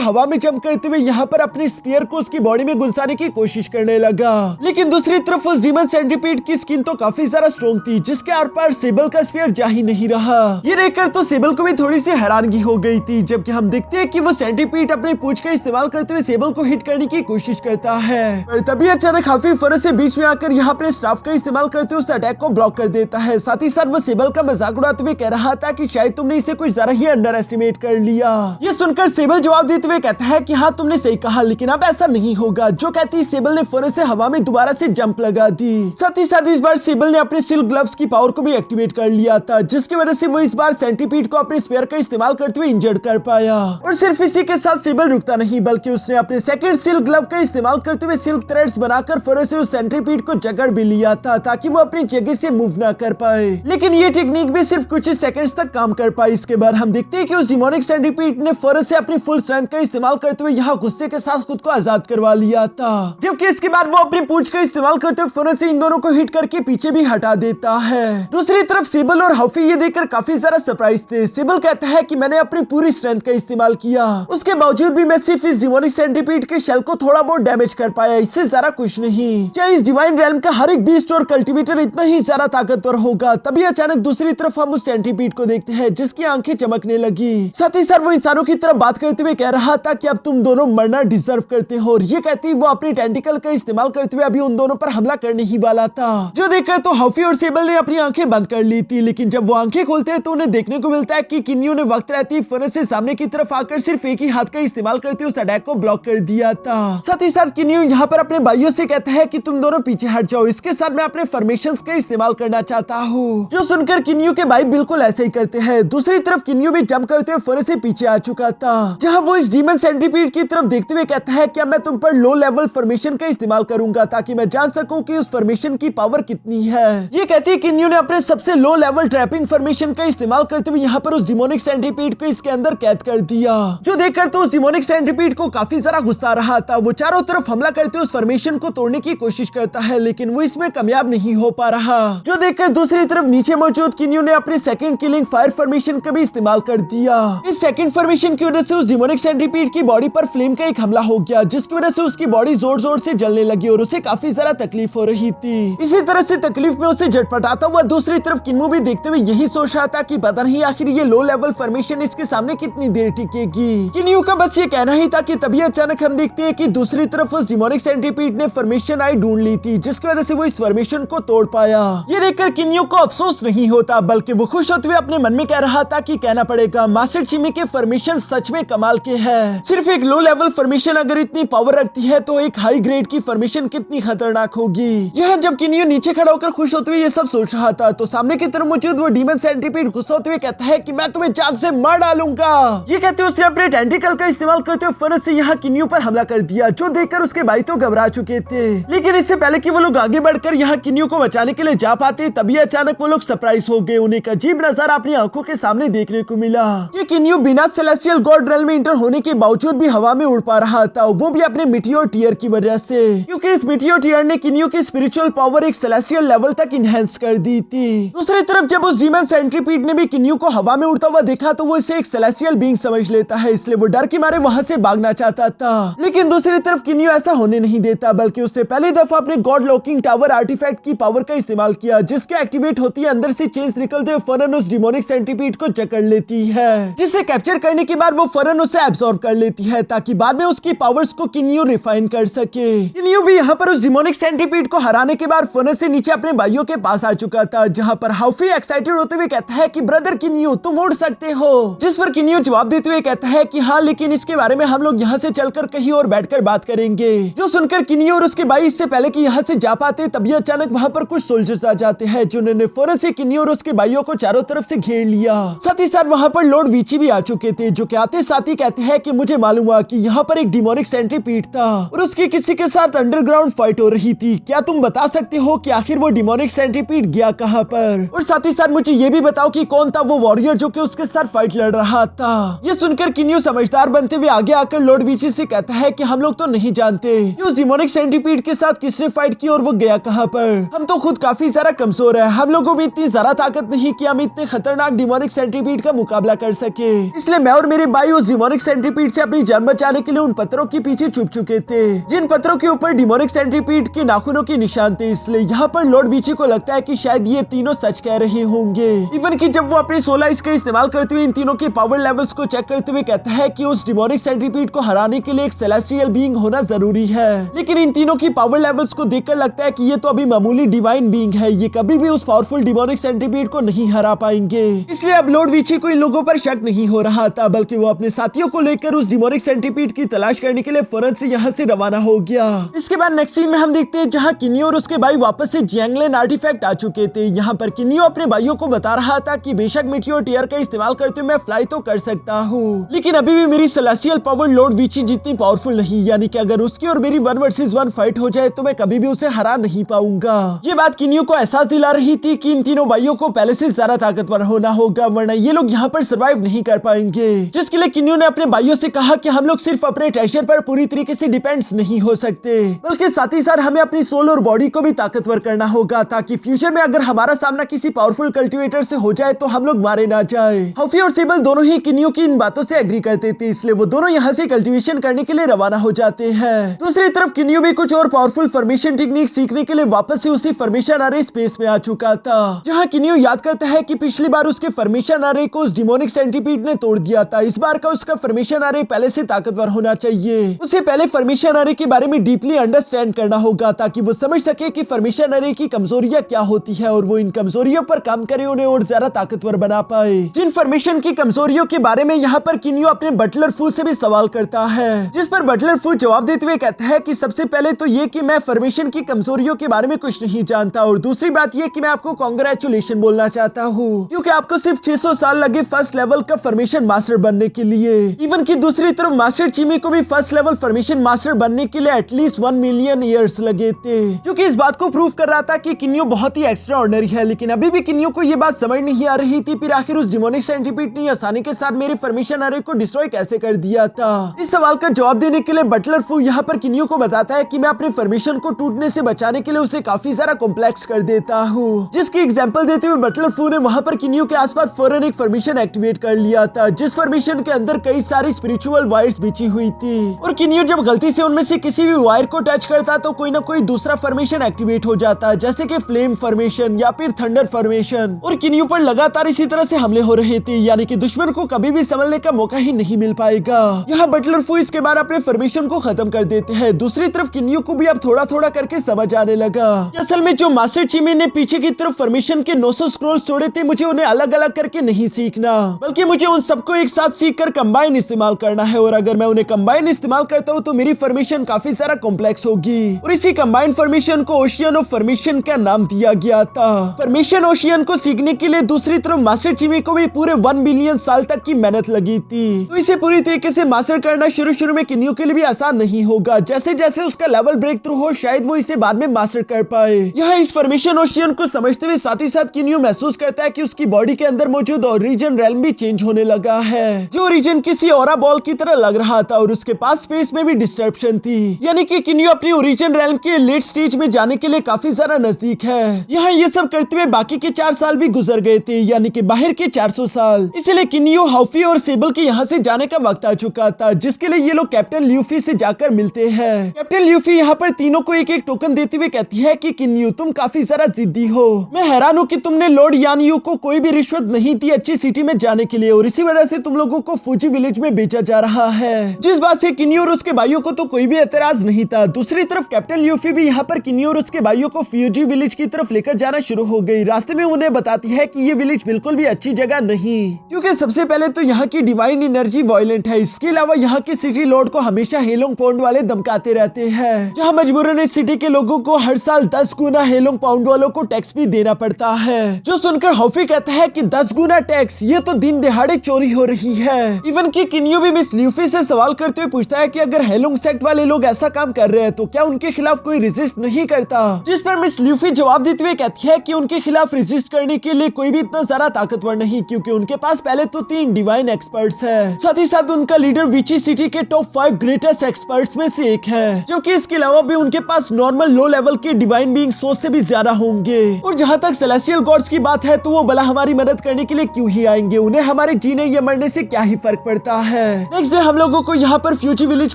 हवा में जंप करते हुए यहाँ पर अपने स्पीयर को उसकी बॉडी में घुसाने की कोशिश करने लगा, लेकिन दूसरी तरफ उस डीमन सेंटीपीड की स्किन तो काफी ज्यादा स्ट्रॉन्ग थी, जिसके आर पार सेबल का स्पीयर जा ही नहीं रहा। ये देखकर तो सेबल को भी थोड़ी सी हैरानगी हो गई थी, जबकि हम देखते हैं कि वो सेंटीपीड अपने पूंछ का इस्तेमाल करते हुए सेबल को हिट करने की कोशिश करता है, पर तभी अचानक हाफी फरस से बीच में आकर यहाँ पर स्टाफ का इस्तेमाल करते हुए उस अटैक को ब्लॉक कर देता है। साथ ही साथ वो सेबल का मजाक उड़ाते हुए कह रहा था कि शायद तुमने इसे कुछ ज्यादा ही अंडर एस्टिमेट कर लिया। ये सुनकर सेबल जवाब देते हुए कहता है कि हाँ तुमने सही कहा, लेकिन अब ऐसा नहीं होगा। जो कहती सेबल ने फरस से हवा में दोबारा से जंप लगा दी। साथ ही साथ इस बार सेबल ने अपने सिल्क ग्लव्स की पावर को भी एक्टिवेट कर लिया था, जिसकी वजह से वो इस बार सेंटीपीड को अपने स्पेयर का इस्तेमाल करते हुए इंजर्ड कर पाया। और सिर्फ इसी के साथ सेबल रुकता नहीं, बल्कि उसने अपने सेकंड सिल्क ग्लव का इस्तेमाल करते हुए सिल्क थ्रेड्स बनाकर फरस से उस सेंटीपीड को जकड़ भी लिया था, ताकि वो अपनी जगह से मूव ना कर पाए। लेकिन ये टेक्निक भी सिर्फ कुछ ही सेकंड्स तक काम कर पाई। इसके बाद हम देखते हैं कि उस डिमोनिक सेंटीपीड ने फरस से अपनी फुल स्ट्रेंथ का इस्तेमाल करते हुए यहाँ गुस्से के साथ खुद को आजाद करवा लिया था, जबकि इसके बाद वो अपनी पूंछ का इस्तेमाल करते हुए फरस से इन दोनों को हिट करके पीछे भी हटा देता है। दूसरी तरफ सेबल और हफी ये देखकर काफी ज्यादा सरप्राइज थे। सेबल कहता है कि मैंने अपनी पूरी स्ट्रेंथ का इस्तेमाल किया, उसके बावजूद भी मैं सिर्फ इस डिमोनिक सेंटीपीड के शेल को थोड़ा बहुत डैमेज कर पाया, इससे ज्यादा कुछ नहीं। क्या इस डिवाइन रेल्म का हर एक बीस्ट और कल्टिवेटर इतना ही ज्यादा ताकतवर होगा? तभी अचानक दूसरी तरफ हम उस सेंटीपीड को देखते हैं, जिसकी आंखें चमकने लगी। साथ ही साथ वो इंसानों की तरफ बात करते हुए कह रहा था कि अब तुम दोनों मरना डिजर्व करते हो। और ये कहती वो अपनी टेंटिकल का इस्तेमाल करते हुए अभी उन दोनों पर हमला करने ही वाला था, जो देखकर तो हफी और सेबल ने अपनी आंखें बंद कर ली थी। लेकिन जब वो आंखें खोलते हैं तो उन्हें देखने को मिलता है कि किन्यू ने वक्त रहती फरस से सामने की तरफ आकर सिर्फ एक ही हाथ का इस्तेमाल करते उस अटैक को ब्लॉक कर दिया था। साथ ही साथ किन्यू यहाँ पर अपने भाइयों से कहता है कि तुम दोनों पीछे हट जाओ, इसके साथ मैं अपने फॉर्मेशंस का इस्तेमाल करना चाहता हूँ। जो सुनकर किन्यू के भाई बिल्कुल ऐसे ही करते हैं। दूसरी तरफ किन्यू भी जंप करते हुए फरस से पीछे आ चुका था, जहाँ वो इस डीमन सेंटीपीड की तरफ देखते हुए कहता है क्या मैं तुम पर लो लेवल फॉर्मेशन का इस्तेमाल करूंगा, ताकि मैं जान सकूं कि उस फॉर्मेशन की पावर कितनी है। ये कहती है किन्यू ने अपने सबसे लो लेवल ट्रैपिंग फॉर्मेशन का इस्तेमाल करते हुए यहाँ पर उस डिमोनिक सेंटीपीड को इसके अंदर कैद कर दिया, जो देखकर तो उस डिमोनिक सेंटीपीड को काफी ज्यादा गुस्सा आ रहा था। वो चारों तरफ हमला करते उस फॉर्मेशन को तोड़ने की कोशिश करता है, लेकिन वो इसमें कामयाब नहीं हो पा रहा, जो देखकर दूसरी तरफ नीचे मौजूद किन्यू ने अपने सेकंड किलिंग फायर फॉर्मेशन का भी इस्तेमाल कर दिया। इस सेकंड फॉर्मेशन की वजह से उस डिमोनिक सेंटीपीड की बॉडी पर फ्लेम का एक हमला हो गया, जिसकी वजह से उसकी बॉडी जोर जोर से जलने लगी और उसे काफी ज्यादा तकलीफ हो रही थी। इसी तरह से तकलीफ में उसे झटपटाता हुआ दूसरी तरफ किन्यू भी देखते हुए यही सोच रहा था कि पता नहीं आखिर ये लो लेवल फॉर्मेशन इसके सामने कितनी देर टिकेगी। किन्यू का बस ये कहना ही था कि तभी अचानक हम देखते हैं कि दूसरी तरफ उस डिमोनिक सेंटीपीड ने फॉर्मेशन आई ढूंढ ली थी, जिसकी वजह से वो इस फॉर्मेशन को तोड़ पाया। ये देखकर किन्यू को अफसोस नहीं होता, बल्कि वो खुश होते हुए अपने मन में कह रहा था कि कहना पड़ेगा मास्टर चिमी के फॉर्मेशन सच में कमाल के हैं। सिर्फ एक लो लेवल फॉर्मेशन अगर इतनी पावर रखती है तो एक हाई ग्रेड की फॉर्मेशन कितनी खतरनाक होगी। यहाँ जब किन्यू नीचे खड़ा होकर खुश होते हुए ये सब सोच रहा था, तो सामने की तरफ मौजूद वो डीमन सेंटीपीड गुस्सा होते हुए कहता है कि मैं तुम्हें जान से मार डालूंगा। ये कहते हुए उसने अपने टेंटिकल का इस्तेमाल करते हुए फरस से यहाँ किन्यू पर हमला कर दिया, जो देखकर उसके भाई तो घबरा चुके थे। लेकिन इससे पहले कि वो लोग आगे बढ़कर यहाँ किन्यू को बचाने के लिए जा पाते, तभी अचानक वो लोग सरप्राइज हो गए। उन्हें एक अजीब नजारा अपनी आंखों के सामने देखने को मिला कि किन्यू बिना सेलेस्टियल गॉड रेल्म में इंटर होने के बावजूद भी हवा में उड़ पा रहा था, वो भी अपने मिटियोर टीयर की वजह से, क्योंकि इस मिटियोर टीयर ने किन्यू की स्पिरिचुअल पावर एक सेलेस्टियल लेवल तक इनहेंस कर दी थी। दूसरी तरफ जब उस डीमन सेंट्रीपीड ने भी किन्यू को हवा में उड़ता हुआ देखा तो वो इसे एक सेलेस्टियल बीइंग समझ लेता है, इसलिए वो डर के मारे वहां से भागना चाहता था। लेकिन दूसरी तरफ किन्यू ऐसा होने नहीं देता, बल्कि उसने पहली दफा अपने गॉड लॉकिंग टावर आर्टिफैक्ट की पावर का इस्तेमाल किया, जिसके एक्टिवेट होती है अंदर से चेंज निकलते हुए फरन उस डिमोनिक सेंटीपीड को जकड़ लेती है, जिसे कैप्चर करने के बाद वो फरन उसे एब्सॉर्ब कर लेती है, ताकि बाद में उसकी पावर्स को किन्यू रिफाइन कर सके। किन्यू भी यहाँ पर उस डिमोनिक सेंटीपीड को हराने के बाद फरन से नीचे अपने भाइयों के पास आ चुका था, जहाँ पर हाफी एक्साइटेड होते हुए कहता है कि ब्रदर किन्यू तुम उड़ सकते हो, जिस पर किन्यू जवाब देते हुए कहता है कि हाँ, लेकिन इसके बारे में हम लोग यहाँ से चलकर कहीं और बैठकर बात करेंगे। जो सुनकर किन्यू और उसके भाई इससे पहले कि यहाँ से जा पाते, तभी अचानक वहाँ पर कुछ सोल्जर्स आ जाते हैं, जिन्होंने फौरन से किन्यू और उसके भाइयों को चारों तरफ से घेर लिया। साथ ही साथ वहाँ पर लॉर्ड वीची भी आ चुके थे, जो आते साथ ही कहते हैं कि मुझे मालूम हुआ कि यहाँ पर एक डिमोनिक सेंटीपीड था और उसकी किसी के साथ अंडरग्राउंड फाइट हो रही थी। क्या तुम बता सकते हो कि आखिर वो डिमोनिक सेंटीपीड गया कहाँ पर? और साथ ही साथ मुझे ये भी बताओ कि कौन था वो वॉरियर जो कि उसके साथ फाइट लड़ रहा था। ये सुनकर किन्यू समझदार बनते हुए आगे आकर लॉर्ड वीची से कहता है कि हम लोग तो नहीं जानते कि उस डिमोनिक सेंटीपीड के साथ किसने फाइट की और वो गया कहाँ पर। हम तो खुद काफी ज्यादा कमजोर है, हम लोगों में इतनी ज्यादा ताकत नहीं कि हम इतने खतरनाक डिमोनिक सेंट्रीपीड का मुकाबला कर सके। इसलिए मैं और मेरे भाई उस डिमोनिक सेंट्रीपीड से अपनी जान बचाने के लिए उन पत्थरों के पीछे छुप चुके थे, जिन पत्थरों के ऊपर डिमोनिक सेंट्रीपीड के नाखूनों के निशान थे। इसलिए यहाँ पर लॉर्ड विची को लगता है कि शायद ये तीनों सच कह रहे होंगे। इवन कि जब वो अपने 16 आइज का इस्तेमाल करते हुए इन तीनों के पावर लेवल्स को चेक करते हुए कहता है कि उस डिमोनिक सेंट्रीपीड को हराने के लिए एक सेलेस्टियल बीइंग होना जरूरी है। लेकिन इन तीनों की पावर लेवल्स को देखकर लगता है कि ये तो अभी मामूली डिवाइन बीइंग है, ये कभी भी उस पावरफुल डिमोनिक सेंट्रीपीड को नहीं हरा पाएंगे। इसलिए अब लॉर्ड विची को इन लोगों पर शक नहीं हो रहा था, बल्कि वो अपने साथियों को लेकर उस डिमोनिक सेंट्रीपीड की तलाश करने के लिए फौरन से यहाँ से रवाना हो गया। इसके बाद नेक्स्ट सीन में हम देखते हैं जहाँ किन्यो और उसके भाई वापस से जियांगलिन आर्टिफैक्ट आ चुके थे। यहाँ पर किन्यो अपने भाइयों को बता रहा था कि बेशक मीटियोर टीयर का इस्तेमाल करते हुए मैं फ्लाई तो कर सकता हूँ, लेकिन अभी भी मेरी सेलेस्टियल पावर लॉर्ड विची जितनी पावरफुल नहीं, यानी कि अगर उसकी और मेरी 1 वर्सेस 1 फाइट हो जाए तो मैं कभी भी उसे हरा नहीं पाऊंगा। ये बात किन्यो को एहसास दिला रही थी कि इन तीनों भाइयों को पहले से ज्यादा ताकतवर होना होगा, वरना ये लोग यहाँ पर सर्वाइव नहीं कर पाएंगे। जिसके लिए किन्यो ने अपने भाइयों से कहा कि हम लोग सिर्फ अपने ट्रेजर पर पूरी तरीके से डिपेंड्स नहीं हो सकते, बल्कि साथ ही साथ हमें अपनी सोल और बॉडी को भी ताकतवर करना होगा, ताकि फ्यूचर में अगर हमारा सामना किसी पावरफुल कल्टिवेटर से हो जाए तो हम लोग मारे ना जाए। हॉफी और सेबल दोनों ही किन्यो की इन बातों से एग्री करते थे, इसलिए वो दोनों यहाँ से कल्टिवेशन करने के लिए रवाना हो जाते हैं। दूसरी तरफ किन्यो भी कुछ और पावरफुल फॉर्मेशन टेक्निक सीखने के लिए वापस से उसी फॉर्मेशन अरे स्पेस में आ चुका था, जहाँ किन्यो याद करता है कि पिछली बार उसके फॉर्मेशन अरे को उस डिमोनिक सेंट्रीपीड ने तोड़ दिया था। इस बार का उसका फॉर्मेशन अरे पहले से ताकतवर होना चाहिए। उसे पहले फॉर्मेशन अरे के बारे में डीपली अंडरस्टैंड करना होगा, ताकि वो समझ सके कि फॉर्मेशन अरे की कमजोरियां क्या होती है और वो इन कमजोरियों पर काम करे, उन्हें और ज्यादा ताकतवर बना पाए। जिन फॉर्मेशन की कमजोरियों के बारे में यहाँ पर किन्यो अपने बटलर फू से भी सवाल करता है, जिस पर बटलर फू जवाब देते हुए कहता है कि सबसे पहले तो ये कि मैं फॉर्मेशन की कमजोरियों के बारे में कुछ नहीं जानता, और दूसरी बात ये कि मैं आपको कांग्रेचुलेशन बोलना चाहता हूँ, क्योंकि आपको सिर्फ 600 साल लगे फर्स्ट लेवल का फॉर्मेशन मास्टर बनने के लिए। इवन की दूसरी तरफ मास्टर चीमी को भी फर्स्ट लेवल फॉर्मेशन मास्टर बनने के लिए एटलीस्ट 1 मिलियन ईयर्स लगे थे, जो कि इस बात को प्रूव कर रहा था कि किन्यो बहुत ही एक्स्ट्रा ऑर्डिनरी है। लेकिन अभी भी किन्यो को ये बात समझ नहीं आ रही थी, फिर आखिर उस डिमोनिक सेंट्रीपीड ने आसानी के साथ मेरे फॉर्मेशन अरे को डिस्ट्रॉय कैसे कर दिया था। इस सवाल का जवाब देने के लिए बटलर फू यहाँ पर किन्यो को बताता है कि मैं अपने फॉर्मेशन को टूटने से बचाने के लिए उसे काफी सारा कॉम्प्लेक्स कर देता हूँ, जिसकी एग्जांपल देते हुए बटलर फू ने वहाँ पर किन्यो के आसपास फौरन एक फॉर्मेशन एक्टिवेट कर लिया था, जिस फॉर्मेशन के अंदर कई सारी स्पिरिचुअल वायर्स बिछी हुई थी, और किन्यो जब गलती से उनमें से किसी भी वायर को टच करता तो कोई ना कोई दूसरा फॉर्मेशन एक्टिवेट हो जाता, जैसे कि फ्लेम फॉर्मेशन या फिर थंडर फॉर्मेशन। और किन्यो पर लगातार इसी तरह से हमले हो रहे थे, यानी कि दुश्मन को कभी भी संभलने का मौका ही नहीं मिल पाएगा। यहाँ बटलर फू इसके बाद अपने फॉर्मेशन को खत्म कर देते हैं। दूसरी तरफ किन्यो को भी अब थोड़ा थोड़ा करके समझ आने लगा। असल में जो मास्टर चीमी ने पीछे की तरफ फॉर्मेशन के 900 स्क्रॉल्स छोड़े थे, मुझे उन्हें अलग अलग करके नहीं सीखना, बल्कि मुझे उन सबको एक साथ सीखकर कंबाइन इस्तेमाल करना है। और अगर मैं उन्हें कंबाइन इस्तेमाल करता हूँ तो मेरी फॉर्मेशन काफी सारा कॉम्प्लेक्स होगी, और इसी कंबाइन फॉर्मेशन को ओशियन ऑफ फॉर्मेशन का नाम दिया गया था। फॉर्मेशन ओशियन को सीखने के लिए दूसरी तरफ मास्टर चीमी को भी पूरे 1 बिलियन साल तक की मेहनत लगी थी, तो इसे पूरी तरीके से मास्टर करना शुरू में किन्यो के लिए भी आसान नहीं होगा। जैसे जैसे उसका लेवल ब्रेक थ्रू हो, शायद वो इसे बाद में मास्टर कर पाए। यह इस फॉर्मेशन ओशियन को समझते हुए साथ ही साथ किन्यो महसूस करता है कि उसकी बॉडी के अंदर मौजूद ओरिजिन रेल्म भी चेंज होने लगा है, जो ओरिजिन किसी ऑरा बॉल की तरह लग रहा था, और उसके पास स्पेस में भी डिस्टर्बन थी, यानी कि किन्यो अपनी ओरिजिन रेल्म के लेट स्टेज में जाने के लिए काफी ज्यादा नजदीक है। यहाँ ये सब करते हुए बाकी के 4 साल भी गुजर गए थे, यानी कि बाहर के 400 साल। इसलिए किन्यो, हाउफी और सेबल के यहाँ से जाने का वक्त आ चुका था, जिसके लिए ये लोग कैप्टन ल्यूफी से जाकर मिलते हैं। कैप्टन ल्यूफी यहाँ पर तीनों को एक एक टोकन देते हुए कहती है कि किन्यो, तुम काफी ज्यादा जिद्दी हो। मैं हैरान हूँ कि तुमने लॉर्ड यानयू को कोई भी रिश्वत नहीं दी अच्छी सिटी में जाने के लिए, और इसी वजह से तुम लोगों को फूजी विलेज में बेचा जा रहा है। जिस बात से किन्यो और उसके भाइयों को तो कोई भी एतराज नहीं था। दूसरी तरफ कैप्टन ल्यूफी भी यहाँ पर किन्यो और उसके भाइयों को फ्यूजी विलेज की तरफ लेकर जाना शुरू हो गई। रास्ते में उन्हें बताती है कि ये विलेज बिल्कुल भी अच्छी जगह नहीं, क्योंकि सबसे पहले तो यहाँ की डिवाइन एनर्जी वायलेंट है। इसके अलावा यहाँ के सिटी लॉर्ड को हमेशा हेलोंग पाउंड वाले धमकाते रहते हैं, जहाँ मजबूरन इस सिटी के लोगों को हर साल 10 गुना हेलोंग पाउंड वालों को टैक्स भी देना पड़ता है। जो सुनकर हॉफी कहता है कि 10 गुना टैक्स, ये तो दिन दिहाड़े चोरी हो रही है। इवन की किन्यो भी मिस ल्यूफी से सवाल करते हुए पूछता है कि अगर हेलोंग सेक्ट वाले लोग ऐसा काम कर रहे हैं तो क्या उनके खिलाफ कोई रेजिस्ट नहीं करता, जिस पर मिस ल्यूफी जवाब देते हुए कहती है कि उनके खिलाफ रेजिस्ट करने के लिए कोई भी इतना ज्यादा ताकतवर नहीं, क्योंकि उनके पास पहले तो 3 डिवाइन एक्सपर्ट्स है, साथ ही साथ उनका लीडर विची सिटी के टॉप 5 ग्रेटेस्ट एक्सपर्ट्स में से एक है, जबकि इसके अलावा भी उनके पास नॉर्मल लो लेवल के डिवाइन बीइंग 100 से भी ज्यादा होंगे। और जहाँ तक सेलेस्टियल गॉड्स की बात है तो वो भला हमारी मदद करने के लिए क्यों ही आएंगे, उन्हें हमारे जीने या मरने से क्या ही फर्क पड़ता है। नेक्स्ट डे हम लोगों को यहाँ पर फ्यूजी विलेज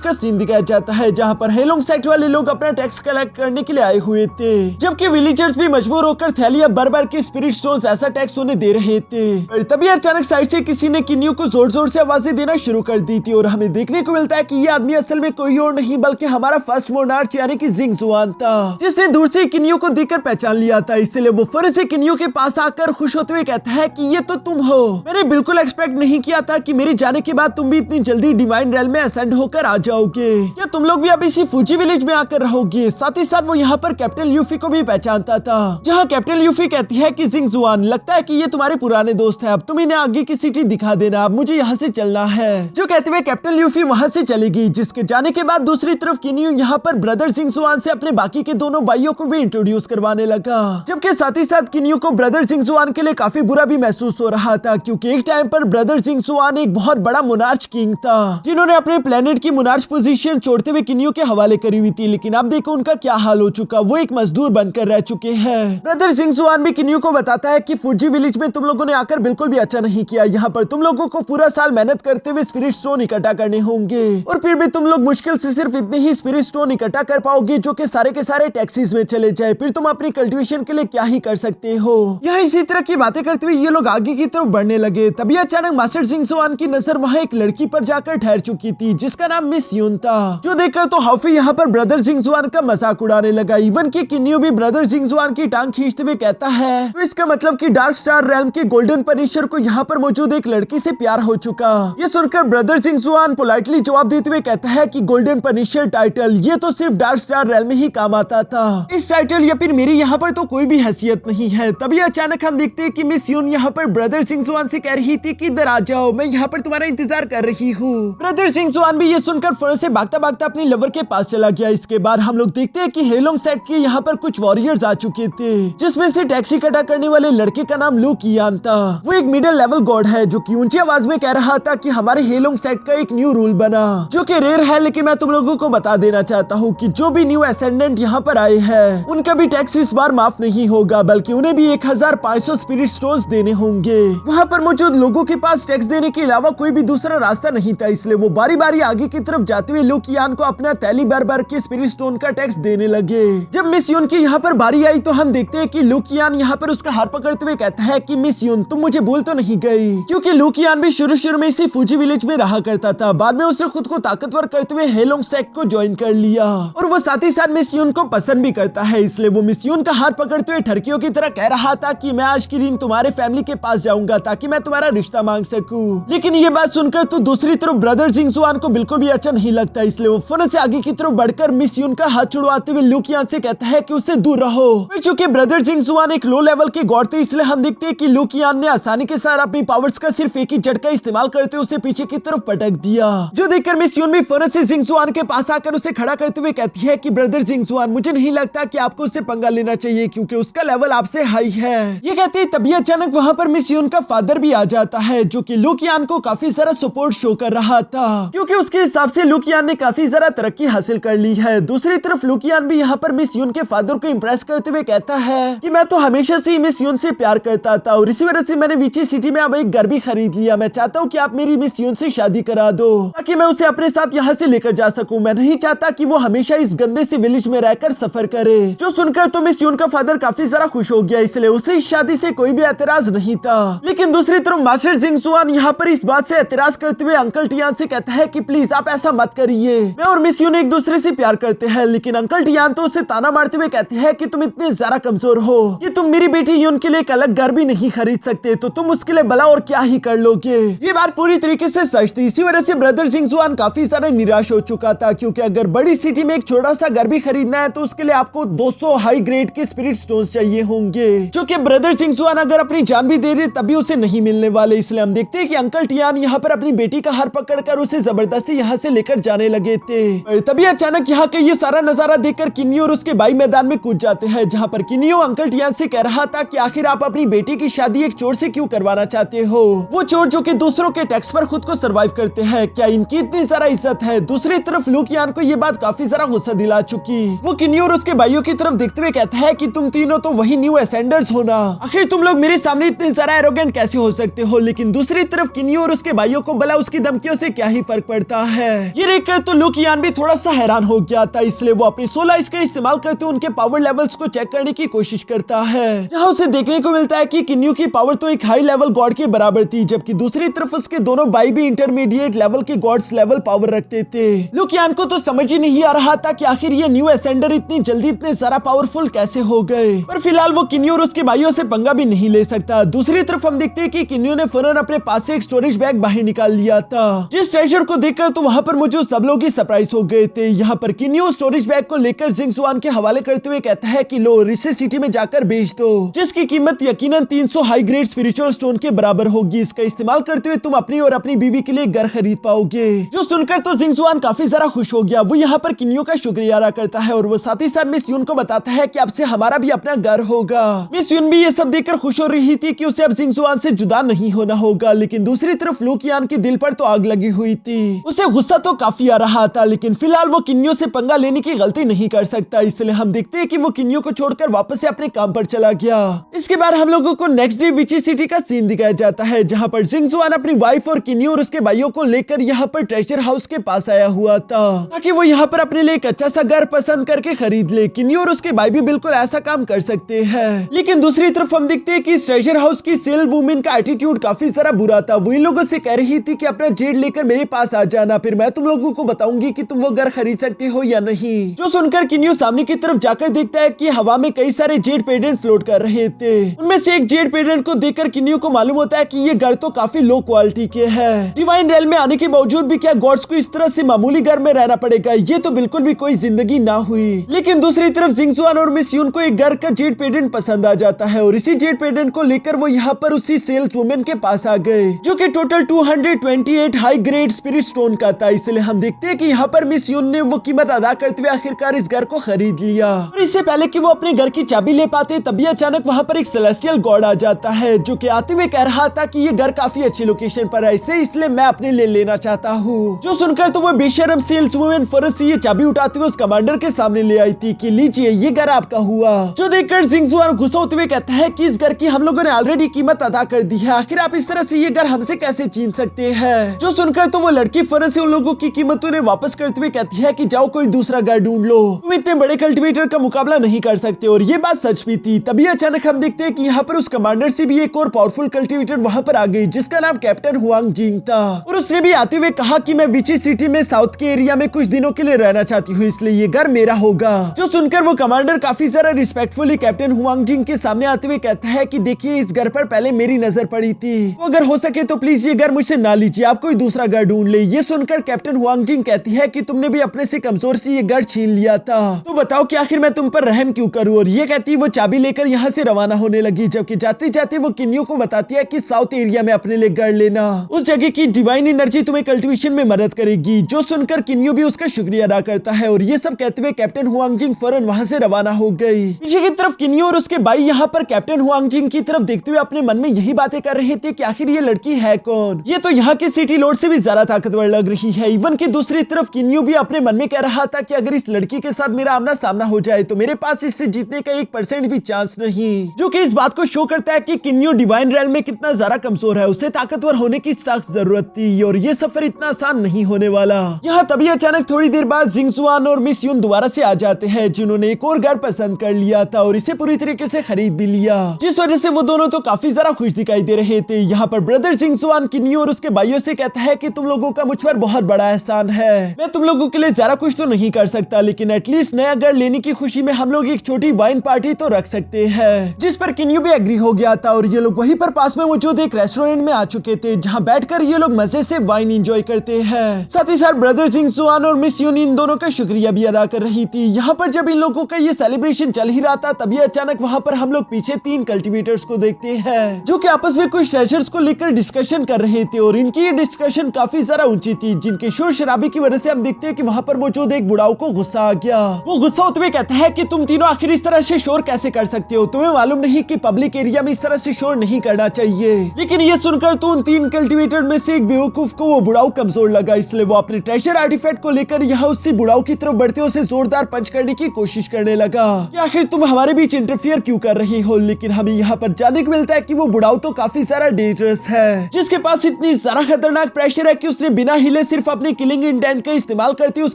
का सीन दिखाया जाता है, जहाँ पर हेलोंग सेक्ट वाले लोग अपना टैक्स कलेक्ट करने के लिए आए हुए थे, जबकि विलेजर्स भी मजबूर होकर थैलिया भर-भर के स्पिरिट स्टोन्स ऐसा टैक्स उन्हें दे रहे थे। और तभी अचानक साइड से किसी ने किन्यू को जोर जोर से आवाजें देना शुरू कर दी थी और हमें देखने को मिलता है कि ये आदमी असल में कोई और नहीं बल्कि हमारा फर्स्ट मोनार्च यानी कि जिंग जुआन था, जिसने दूर से किन्यू को देखकर पहचान लिया था। इसलिए वो फौरन से किन्यू के पास आकर खुश होते हुए कहता है कि ये तो तुम हो, मैंने बिल्कुल एक्सपेक्ट नहीं किया था कि मेरे जाने के बाद तुम भी इतनी जल्दी डिवाइन रेल में असेंड होकर आ जाओगे। क्या तुम लोग भी अब इसी फूजी विलेज में आकर रहोगे? साथ ही साथ वो यहाँ पर कैप्टन ल्यूफी को भी पहचानता था, जहाँ कैप्टन ल्यूफी कहती है कि जिंग जुआन, लगता है कि ये तुम्हारे पुराने दोस्त है, अब तुम इन्हें आगे की सिटी दिखा देना, अब मुझे यहाँ से चलना है। जो कहते हुए कैप्टन ल्यूफी वहाँ से चलेगी, जिसके जाने के बाद दूसरी तरफ किन्यू यहाँ पर ब्रदर जिंग जुआन से अपने बाकी के दोनों भाइयों को भी इंट्रोड्यूस करवाने लगा, जबकि साथ ही साथ किन्यू को ब्रदर जिंग जुआन के लिए काफी बुरा भी महसूस हो रहा था, क्योंकि एक टाइम पर ब्रदर जिंग जुआन एक बहुत बड़ा मोनार्च किंग था, जिन्होंने अपने प्लेनेट की मोनार्च पोजीशन छोड़ते हुए किन्यू के हवाले करी हुई थी। लेकिन अब देखो उनका क्या हाल हो चुका, वो एक मजदूर बनकर रह चुके हैं। ब्रदर जिंग जुआन भी किन्यू को बताता है कि फूजी विलेज में तुम लोगों ने आकर बिल्कुल भी अच्छा नहीं किया, यहाँ पर तुम लोगों को पूरा साल मेहनत करते हुए स्पिरिट स्टोन इकट्ठा करने होंगे और फिर भी तुम लोग मुश्किल से सिर्फ इतने ही स्पिरिट स्टोन इकट्ठा कर पाओगे जो कि सारे के सारे टैक्सीज में चले जाए, फिर तुम अपनी कल्टीवेशन के लिए क्या ही कर सकते हो। यह इसी तरह की बातें करते हुए ये लोग आगे की तरफ बढ़ने लगे। तभी अचानक मास्टर जिंग जुआन की नजर वहाँ एक लड़की पर जाकर ठहर चुकी थी, जिसका नाम मिस यून था, जो देखकर तो हाफी यहाँ पर ब्रदर जिंग जुआन का मजाक उड़ाने लगा। इवन की किन्यू भी ब्रदर जिंग जुआन की टांग खींचते हुए कहता है, तो इसका मतलब कि डार्क स्टार रेल्म के गोल्डन पनिशर को यहाँ पर मौजूद एक लड़की से प्यार हो चुका। ये सुनकर ब्रदर जिंग जुआन पोलाइटली जवाब देते हुए कहता है कि गोल्डन पनिशर टाइटल ये तो सिर्फ डार्क स्टार रेल्म में ही काम आता था, इस टाइटल या फिर मेरी यहाँ पर तो कोई भी हैसियत नहीं है। तभी अचानक हम देखते हैं कि मिस यून यहाँ पर ब्रदर जिंग जुआन से कह रही थी कि इधर आ जाओ, मैं यहाँ पर तुम्हारा इंतजार कर रही हूँ। ब्रदर जिंग जुआन भी ये सुनकर फौरन से भागता भागता अपनी लवर के पास चला गया। इसके बाद हम लोग देखते हैं कि हेलोंग सेक्ट के यहाँ पर कुछ वॉरियर्स आ चुके थे, जिसमें से टैक्सी इकट्ठा करने वाले लड़के का नाम लू कियान था। वो एक मिडिल लेवल गॉड है जो कि ऊंची आवाज में कह रहा था कि हमारे हेलोंग सेक्ट का एक न्यू रूल बना, जो कि रेयर है, लेकिन मैं तुम लोगों को बता देना चाहता हूँ कि जो भी न्यू एसेंडेंट यहाँ पर आए हैं उनका भी टैक्स इस बार माफ नहीं होगा, बल्कि उन्हें भी 1500 स्पिरिट स्टोन्स देने होंगे। वहाँ पर मौजूद लोगों के पास टैक्स देने के अलावा कोई भी दूसरा रास्ता नहीं था, इसलिए वो बारी बारी आगे की तरफ जाते हुए लू कियान को अपना थैली भर भर के स्पिरिट स्टोन का टैक्स देने लगे। जब मिस यून की यहाँ पर बारी आई तो हम देखते हैं कि लू कियान यहाँ पर उसका हाथ पकड़ते हुए कहता है कि मिस यून तुम मुझे भूल तो नहीं गई, क्योंकि लू कियान भी शुरू में इसी फूजी विलेज में रहा करता था। बाद में उसने खुद को ताकतवर करते हुए हेलोंग सेक्ट को ज्वाइन कर लिया और वो साथ ही साथ मिस यून को पसंद भी करता है, इसलिए वो मिस यून का हाथ पकड़ते हुए ठरकियों की तरह कह रहा था कि मैं आज के दिन तुम्हारे फैमिली के पास जाऊंगा ताकि मैं तुम्हारा रिश्ता मांग सकूं। लेकिन ये बात सुनकर तो दूसरी तरफ ब्रदर जिंग जुआन को बिल्कुल भी अच्छा नहीं लगता, इसलिए वो फौरन से आगे की तरफ बढ़कर मिस यून का हाथ छुड़वाते हुए लू कियान से कहता है कि उससे दूर रहो। चूंकि ब्रदर जिंग जुआन एक लो लेवल के गॉड थे, इसलिए हम देखते हैं कि लू कियान ने आसानी के साथ अपनी पावर्स का सिर्फ एक ही झटका इस्तेमाल करते उसे पीछे की तरफ पटक दिया, जो देखकर मिस यून भी फौरन से जिंग जुआन के पास आकर उसे खड़ा करते हुए कहती है कि ब्रदर जिंग जुआन मुझे नहीं लगता कि आपको उससे पंगा लेना चाहिए, क्योंकि उसका लेवल आपसे हाई है। ये कहते ही तभी अचानक वहाँ पर मिस यून का फादर भी आ जाता है, जो कि लू कियान को काफी सारा सपोर्ट शो कर रहा था, क्योंकि उसके हिसाब से लू कियान ने काफी सारा तरक्की हासिल कर ली है। दूसरी तरफ लू कियान भी यहाँ पर मिस यून के फादर को इम्प्रेस करते हुए कहता है कि मैं तो हमेशा से ही मिस यून से प्यार करता था और इसी वजह से मैंने विची सिटी में अब एक घर भी खरीद लिया। मैं चाहता हूँ कि आप मेरी मिस यून से शादी करा दो ताकि मैं उसे अपने साथ यहाँ से लेकर जा सकूं। मैं नहीं चाहता कि वो हमेशा इस गंदे से विलेज में रहकर सफर करे। जो सुनकर तो मिस यून का फादर काफी सारा खुश हो गया, इसलिए उसे इस शादी से कोई भी एतराज नहीं था। लेकिन दूसरी तरफ मास्टर जिंग जुआन यहाँ पर इस बात से एतराज करते हुए अंकल टियान से कहता है कि प्लीज आप ऐसा मत करिए, मैं और मिस यून एक दूसरे से प्यार करते हैं। लेकिन अंकल टियान तो उसे ताना मारते हुए कहते हैं कि तुम इतने ज्यादा कमजोर हो कि तुम मेरी बेटी यून के लिए एक अलग घर भी नहीं खरीद सकते, तो तुम उसके लिए भला और क्या ही कर लोगे। ये बात पूरी तरीके से सच थी। इसी वजह से ब्रदर जिंग जुआन काफी सारा निराश हो चुका था, क्योंकि अगर बड़ी सिटी में एक छोटा सा घर भी खरीदना है तो उसके लिए आपको 200 हाई ग्रेड के स्पिरिट स्टोन्स चाहिए होंगे, जो कि ब्रदर जिंग जुआन अगर अपनी जान भी दे दे तभी उसे नहीं मिलने वाले। इसलिए हम देखते हैं कि अंकल टियान यहाँ पर अपनी बेटी का हाथ पकड़कर उसे जबरदस्ती यहाँ से लेकर जाने लगे थे। और तभी अचानक यहाँ का ये सारा नजारा देखकर किन्यू और उसके भाई मैदान में कूद जाते हैं, जहाँ पर किन्यू अंकल टियान से कह रहा था कि आखिर आप अपनी बेटी की शादी एक चोर से क्यों करवाना चाहते हो, वो चोर जो कि दूसरों के टैक्स पर खुद को सरवाइव करते हैं, क्या इनकी इतनी सारा इज्जत है। दूसरी तरफ लू कियान को ये बात काफी सारा गुस्सा दिला चुकी। वो किन्यू और उसके भाइयों की तरफ देखते हुए कहता है कि तुम तीनों तो वही न्यू एसेंडर्स हो ना, आखिर तुम लोग मेरे सामने इतने सारा एरोगेंट कैसे हो सकते हो। लेकिन दूसरी तरफ किन्यू और उसके भाइयों को भला उसकी धमकियों से क्या ही फर्क पड़ता है। ये देखकर तो लू कियान भी थोड़ा सा हैरान हो गया था, इसलिए वो अपनी सोल आइज का इस्तेमाल करते हुए उनके पावर लेवल्स को चेक करने की कोशिश करता है, जहां उसे देखने को मिलता है कि किन्यू की पावर तो एक हाई लेवल गॉड के बराबर थी, जबकि दूसरी तरफ उसके दोनों भाई भी इंटरमीडिएट लेवल के गॉड्स लेवल पावर रखते थे। लू कियान को तो समझ ही नहीं आ रहा था कि आखिर ये न्यू एसेंडर इतनी जल्दी इतने सारा पावरफुल कैसे हो गए, पर फिलहाल वो किन्यू और उसके भाइयों से पंगा भी नहीं ले सकता। दूसरी तरफ हम देखते हैं कि किन्यू ने फौरन अपने पास से एक स्टोरेज बैग बाहर निकाल लिया था, जिस ट्रेजर को देखकर तो वहां पर मौजूद सब लोग ही सरप्राइज हो गए थे। यहाँ पर किन्यू स्टोरेज बैग को लेकर जिंगजुआन के हवाले करते हुए कहता है कि लो रिसे सिटी में जाकर बेच दो, जिसकी कीमत यकीनन 300 हाई ग्रेड स्पिरिचुअल स्टोन के बराबर होगी। इसका इस्तेमाल करते हुए तुम अपनी और अपनी बीवी के लिए घर खरीद पाओगे। जो सुनकर तो जिंगजुआन काफी ज्यादा खुश हो गया। वो यहाँ पर किन्यू का शुक्रिया अदा करता है और वो साथ ही साथ मिस यून को बताता है कि अब से हमारा भी अपना घर होगा। मिस यून भी ये सब देखकर खुश हो रही थी कि उसे अब जिंगजुआन से जुदा नहीं होना होगा। लेकिन दूसरी तरफ लू कियान के दिल पर तो आग लगी हुई थी, उसे गुस्सा तो काफी आ रहा था, लेकिन फिलहाल वो किन्यू से पंगा लेने की गलती नहीं कर सकता। इसलिए हम देखते हैं कि वो किन्यू को छोड़कर वापस से अपने काम पर चला गया। इसके बाद हम लोगों को नेक्स्ट डे विची सिटी का सीन दिखाया जाता है, जहाँ पर जिंगजुआन अपनी वाइफ और किन्यू और उसके भाइयों को लेकर यहाँ पर ट्रेजर हाउस के पास आया हुआ था, ताकि वो यहाँ पर अपने लिए एक अच्छा सा घर पसंद करके खरीद ले। किन्यू और उसके भाई भी बिल्कुल ऐसा काम कर सकते हैं। लेकिन दूसरी तरफ हम देखते हैं कि इस ट्रेजर हाउस की सेल वुमेन का एटीट्यूड काफी ज्यादा बुरा था। वो इन लोगों से कह रही थी कि अपना जेड लेकर मेरे पास आ जाना, फिर मैं तुम लोगों को बताऊंगी कि तुम वो घर खरीद सकते हो या नहीं। जो सुनकर किन्यू सामने की तरफ जाकर देखता है कि हवा में कई सारे जेड पेडेंट फ्लोट कर रहे थे। उनमें से एक जेड पेडेंट को देखकर किन्यू को मालूम होता है कि ये घर तो काफी लो क्वालिटी के हैं। डिवाइन रेल में आने के बावजूद भी क्या गॉड्स को इस तरह से मामूली घर में रहना पड़ेगा, ये तो बिल्कुल भी कोई जिंदगी ना हुई। लेकिन दूसरी तरफ जिंगजुआन और मिस यून को एक घर का जेड पेडेंट पसंद आ जाता है और इसी जेड पेडेंट को लेकर वो यहाँ पर उसी सेल्स वुमेन के पास आ गए, जो कि total 228 high grade spirit stone का था। इसलिए हम देखते हैं कि यहाँ पर मिस यून ने वो कीमत अदा करते हुए आखिरकार इस घर को खरीद लिया। और इससे पहले कि वो अपने घर की चाबी ले पाते तभी अचानक वहाँ पर एक सेलेस्टियल गॉड आ जाता है, जो कि आते हुए कह रहा था कि ये घर काफी अच्छी लोकेशन पर है, इसलिए मैं अपने लिए लेना चाहता हूँ। जो सुनकर तो वो बेशरम सेल्स वुमेन फौरन से ये चाबी उठाते हुए उस कमांडर के सामने ले आई थी कि लीजिए ये घर आपका हुआ। जो देखकर जिंगजुआन गुस्सा होते हुए कहता है कि इस घर की हम लोगों ने ऑलरेडी कीमत अदा कर दी है, आखिर आप इस तरह से ये घर हमसे कैसे छीन सकते हैं। जो सुनकर तो वो लड़की फौरन से उन लोगों की कीमतों ने वापस करते हुए कहती है कि जाओ कोई दूसरा घर ढूंढ लो, तुम इतने बड़े कल्टिवेटर का मुकाबला नहीं कर सकते। और ये बात सच भी थी। तभी अचानक हम देखते हैं कि यहाँ पर उस कमांडर से भी एक और पावरफुल कल्टिवेटर वहाँ पर आ गई, जिसका नाम कैप्टन हुआंग जिंग था। और उसने भी आते हुए कहा कि मैं विची सिटी में साउथ के एरिया में कुछ दिनों के लिए रहना चाहती हूँ, इसलिए ये घर मेरा होगा। जो सुनकर वो कमांडर काफी सारा रिस्पेक्टफुली कैप्टन हुआंग जिंग के सामने आते हुए कहता है कि देखिए इस घर पर पहले मेरी नजर पड़ी थी, तो अगर हो सके तो प्लीज ये घर मुझसे ना लीजिए, आप कोई दूसरा घर ढूंढ ले। ये सुनकर कैप्टन हुआंग जिंग कहती है कि तुमने भी अपने से कमजोर से ये घर छीन लिया था, तो बताओ कि आखिर मैं तुम पर रहम क्यों करूं। और ये कहती वो चाबी लेकर यहाँ से रवाना होने लगी, जबकि जाते जाते वो किन्यू को बताती है कि साउथ एरिया में अपने लिए घर लेना, उस जगह की डिवाइन एनर्जी तुम्हें कल्टिवेशन में मदद करेगी। जो सुनकर किन्यू भी उसका शुक्रिया अदा करता है और ये सब कहते हुए कैप्टन हुआंग जिंग फौरन वहां से रवाना हो गई। पीछे की तरफ किन्यू और उसके भाई यहाँ पर कैप्टन हुआंग जिंग की तरफ देखते हुए अपने मन में यही बातें कर रहे थे कि आखिर ये लड़की है कौन, ये तो यहाँ के सिटी लॉर्ड से भी ज्यादा ताकतवर लग रही है। इवन की दूसरी तरफ किन्यू भी अपने मन में कह रहा था कि अगर इस लड़की के साथ मेरा आमना सामना हो जाए तो मेरे पास इससे जीतने का 1% भी चांस नहीं, जो कि इस बात को शो करता है कि किन्यू डिवाइन रेल में कितना ज्यादा कमजोर है, उसे ताकतवर होने की सख्त जरूरत थी और ये सफर इतना आसान नहीं होने वाला। यहाँ तभी अचानक थोड़ी देर बाद जिंगजुआन और मिस यून दोबारा से आ जाते हैं, जिन्होंने एक और घर पसंद कर लिया था और इसे पूरी तरीके से खरीद भी लिया, जिस वजह से वो दोनों तो काफी ज्यादा खुश दिखाई दे रहे थे। यहाँ पर ब्रदर जिंगजुआन किन्यू और उसके भाइयों से कहता है कि तुम लोगों का मुझ पर बहुत बड़ा एहसान है, मैं तुम लोगों के लिए ज्यादा कुछ तो नहीं कर सकता, लेकिन एटलीस्ट नया घर लेने की खुशी में हम लोग एक छोटी वाइन पार्टी तो रख सकते हैं। जिस पर किन्यू भी एग्री हो गया था और ये लोग वहीं पर पास में मौजूद एक रेस्टोरेंट में आ चुके थे, जहाँ बैठकर ये लोग मजे से वाइन एंजॉय करते हैं। साथ ही साथ ब्रदर जिंगजुआन और मिस यून इन दोनों का शुक्रिया भी अदा कर रही थी। यहाँ पर जब इन लोगों का ये सेलिब्रेशन चल ही रहा था तभी अचानक वहाँ पर हम लोग पीछे 3 कल्टिवेटर्स को देखते हैं, जो कि आपस में कुछ ट्रेजर्स को लेकर डिस्कशन कर रहे थे और इनकी ये डिस्कशन काफी ज्यादा ऊंची थी, जिनके शोर शराबी की वजह से हम देखते हैं कि वहाँ पर मौजूद एक बुढ़ाऊ को गुस्सा आ गया। वो गुस्सा होते हुए कहता है कि तुम तीनों आखिर इस तरह से शोर कैसे कर सकते हो, तुम्हें मालूम नहीं कि पब्लिक एरिया में इस तरह से शोर नहीं करना चाहिए। लेकिन ये सुनकर तो उन 3 कल्टिवेटर में से एक बेवकूफ को वो बुढ़ाऊ कमजोर लगा, इसलिए वो अपने ट्रेजर आर्टिफैक्ट को लेकर यहाँ उससे बुढ़ाऊ की तरफ बढ़ते उसे जोरदार पंच करने की कोशिश करने लगा कि आखिर तुम हमारे बीच इंटरफियर क्यों कर रही हो। लेकिन हमें यहाँ जहाँ पर जानने को मिलता है कि वो बुढ़ाऊ तो काफी सारा डेंजरस है, जिसके पास इतनी सारा खतरनाक प्रेशर है कि उसने बिना हिले सिर्फ अपनी किलिंग इंटेंट का इस्तेमाल करते उस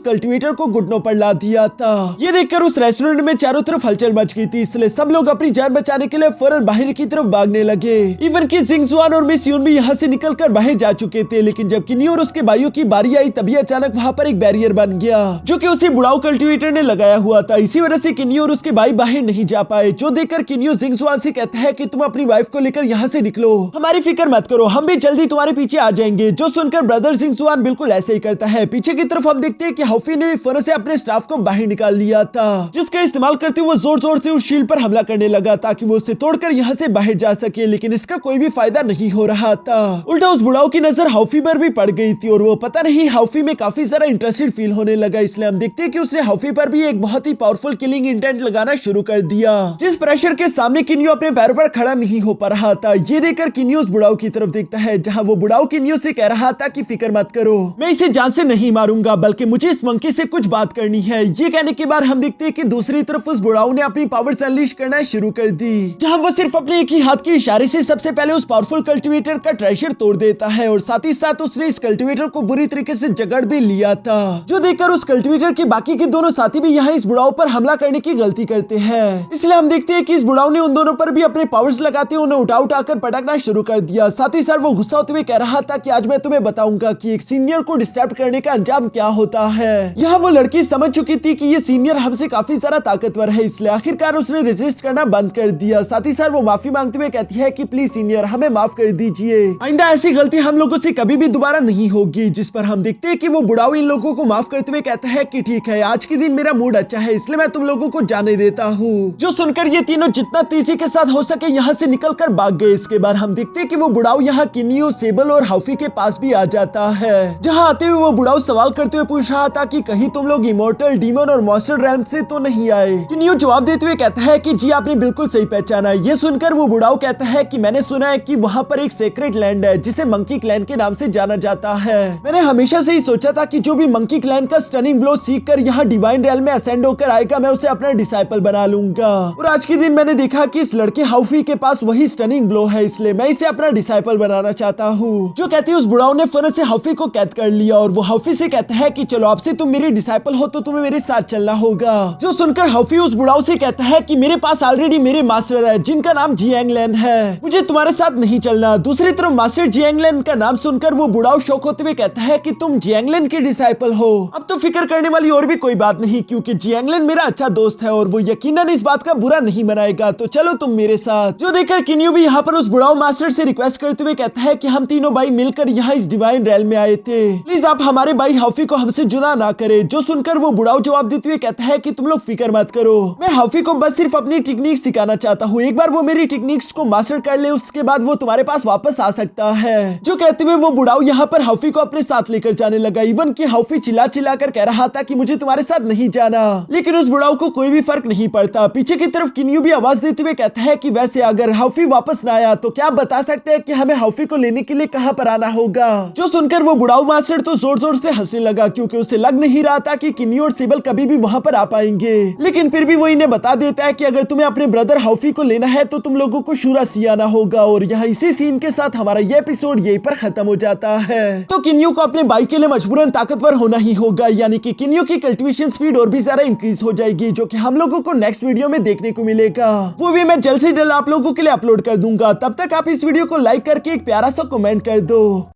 कल्टीवेटर को घुटनों पर ला दिया था। ये देखकर उस रेस्टोरेंट में चारों तरफ हलचल मच गई थी, इसलिए सब लोग अपनी जान बचाने के लिए फौरन बाहर की तरफ भागने लगे। इवन की जिंगजुआन और मिस यून भी यहाँ से निकलकर बाहर जा चुके थे, लेकिन जब किन्यू और उसके भाइयों की बारी आई तभी अचानक वहाँ पर एक बैरियर बन गया जो कि उसी बुढ़ाऊ कल्टीवेटर ने लगाया हुआ था। इसी वजह से किन्यू और उसके भाई बाहर नहीं जा पाए, जो देखकर किन्यू जिंगजुआन से कहता है कि तुम अपनी वाइफ को लेकर यहाँ से निकलो, हमारी फिक्र मत करो, हम भी जल्दी तुम्हारे पीछे आ जाएंगे। जो सुनकर ब्रदर जिंगजुआन बिल्कुल ऐसे ही करता है। पीछे की तरफ हम देखते हैं कि हाउफी ने भी फौरन से अपने स्टाफ को बाहर निकाल लिया था, जिसका इस्तेमाल करते हुए वो जोर जोर से उस शील्ड पर हमला करने लगा ताकि वो उसे तोड़कर यहाँ से बाहर जा सके, लेकिन इसका कोई भी फायदा नहीं हो रहा था। उल्टा उस बुढ़ाऊ की नजर हाउफी पर भी पड़ गई थी और वो पता नहीं हाउफी में काफी सारा इंटरेस्टेड फील होने लगा, इसलिए हम देखते हैं कि उसने हाउफी पर भी एक बहुत ही पावरफुल किलिंग इंटेंट लगाना शुरू कर दिया, जिस प्रेशर के सामने किन्यू अपने पैरों पर खड़ा नहीं हो पा रहा था। ये देखकर किन्यू उस बुढ़ाऊ की तरफ देखता है, जहाँ वो बुढ़ाऊ किन्यू से कह रहा था कि फिक्र मत करो, मैं इसे जान से नहीं मारूंगा, बल्कि मुझे इस मंकी से कुछ बात करनी है। ये कहने के बाद हम देखते हैं कि दूसरी तरफ उस बुढ़ाऊ ने अपनी पावर्स अनलीश करना शुरू कर दी, जहाँ वो सिर्फ अपने एक ही हाथ के इशारे से सबसे पहले उस पावरफुल कल्टीवेटर का ट्रेजर तोड़ देता है और साथ ही साथ उसने इस कल्टीवेटर को बुरी तरीके से जगड़ भी लिया था, जो देखकर उस कल्टीवेटर के बाकी के दोनों साथी भी यहाँ इस बुढ़ाऊ पर हमला करने की गलती करते हैं। इसलिए हम देखते हैं कि इस बुढ़ाऊ ने उन दोनों पर भी अपने पावर्स लगाते उन्हें उठा उठाकर पटकना शुरू कर दिया। साथ ही साथ वो गुस्सा होते हुए कह रहा था कि आज मैं तुम्हें बताऊंगा कि एक सीनियर को डिस्टर्ब करने का अंजाम क्या होता है। यहाँ वो लड़की समझ चुकी थी कि ये सीनियर हमसे काफी सारा ताकतवर है, इसलिए आखिरकार उसने रेजिस्ट करना बंद कर दिया। साथ ही साथ वो माफी मांगते हुए कहती है कि प्लीज सीनियर हमें माफ कर दीजिए, आइंदा ऐसी गलती हम लोगों से कभी भी दोबारा नहीं होगी। जिस पर हम देखते हैं कि वो बुढ़ाऊ इन लोगों को माफ करते हुए कहता है कि ठीक है, आज के दिन मेरा मूड अच्छा है, इसलिए मैं तुम लोगों को जाने देता हूँ। जो सुनकर ये तीनों जितना तेजी के साथ हो सके यहाँ से निकलकर भाग गए। इसके बाद हम देखते हैं कि वो बुढ़ाऊ यहाँ किन्यू, सेबल और हाउफी के पास भी आ जाता है, जहाँ आते हुए वो बुढ़ाऊ सवाल करते हुए पूछ रहा था कि कहीं तुम लोग इमोर्टल, डीमन और मॉन्स्टर रैल्म से तो नहीं आए। किन्यू जवाब देते हुए कहता है कि जी आपने बिल्कुल सही पहचाना। ये सुनकर वो बुढ़ाऊ कहता है कि मैंने सुना है कि वहाँ पर एक सेक्रेट लैंड है जिसे मंकी क्लैन के नाम से जाना जाता है। मैंने हमेशा से ही सोचा था कि जो भी मंकी क्लैन का स्टनिंग ब्लो सीख कर यहाँ डिवाइन रैल्म में असेंड होकर आएगा, मैं उसे अपना डिसाइपल बना लूंगा। और आज के दिन मैंने देखा कि इस लड़के हाउफी के पास वही स्टनिंग ब्लो है, इसलिए मैं इसे अपना डिसाइपल बनाना चाहता हूँ। जो कहती है उस बुढ़ाऊ ने फौरन से हाउफी को कैद कर लिया और वो हाउफी से कहता है कि चलो आपसे तुम मेरी डिसाइपल हो तो तुम्हें मेरे साथ चलना होगा। जो सुनकर हाउफी उस बुढ़ाऊ से कहता है कि मेरे पास ऑलरेडी मेरे मास्टर है जिनका नाम जियांगलैन है, मुझे तुम्हारे साथ नहीं चलना। दूसरी तरफ मास्टर जियांगलैन का नाम सुनकर वो बुढ़ाऊ शौक होते हुए कहता है कि तुम जियांगलैन के डिसाइपल हो। अब तो फिक्र करने वाली और भी कोई बात नहीं, क्योंकि जियांगलैन मेरा अच्छा दोस्त है और वो यकीनन इस बात का बुरा नहीं मनाएगा, तो चलो तुम मेरे साथ। जो देखकर किन्यू भी यहाँ पर उस बुढ़ाऊ मास्टर से रिक्वेस्ट करते हुए कहता है कि हम तीनों भाई मिलकर यहाँ इस डिवाइन रैल्म में आए थे, प्लीज आप हमारे भाई हाउफी को हमसे जुदा ना करे। जो सुनकर वो बुढ़ाऊ जवाब देते हुए कहता है कि तुम लोग फिक्र मत करो, मैं हाउफी को बस सिर्फ अपनी टेक्निक सिखाना चाहता हूँ, एक बार वो मेरी टेक्निक्स को मास्टर कर ले उसके बाद वो तुम्हारे पास वापस आ सकता है। जो कहते हुए वो बुढ़ाऊ यहाँ पर हाउफी को अपने साथ लेकर जाने लगा। इवन की हाउफी चिल्ला चिल्ला कर कह रहा था कि मुझे तुम्हारे साथ नहीं जाना, लेकिन उस बुढ़ाऊ को कोई भी फर्क नहीं पड़ता। पीछे की तरफ किन्यू भी आवाज देते हुए कहता है कि वैसे अगर हाउफी वापस ना आया तो क्या आप बता सकते हैं कि हमें हाउफी को लेने के लिए कहाँ पर आना होगा। जो सुनकर वो बुढ़ाऊ मास्टर तो जोर जोर से हंसने लगा, क्योंकि उसे लग नहीं रहा था कि किन्यू और सेबल कभी भी वहाँ पर आ पाएंगे, लेकिन फिर भी वो इन्हें बता देता है कि अगर तुम्हें अपने ब्रदर हाउफी को लेना है तो तुम लोगों को शूरा सी आना होगा। और यहाँ इसी सीन के साथ हमारा ये एपिसोड यहीं पर खत्म हो जाता है। तो किन्यू को अपने भाई के लिए मजबूरन ताकतवर होना ही होगा, यानी कि किन्यू की कल्टीवेशन स्पीड और भी ज्यादा इंक्रीज हो जाएगी, जो कि हम लोगों को नेक्स्ट वीडियो में देखने को मिलेगा। वो भी मैं जल्द से जल्द आप लोगों के लिए अपलोड कर दूंगा। तब तक आप इस वीडियो को लाइक करके एक प्यारा सा कमेंट कर दो।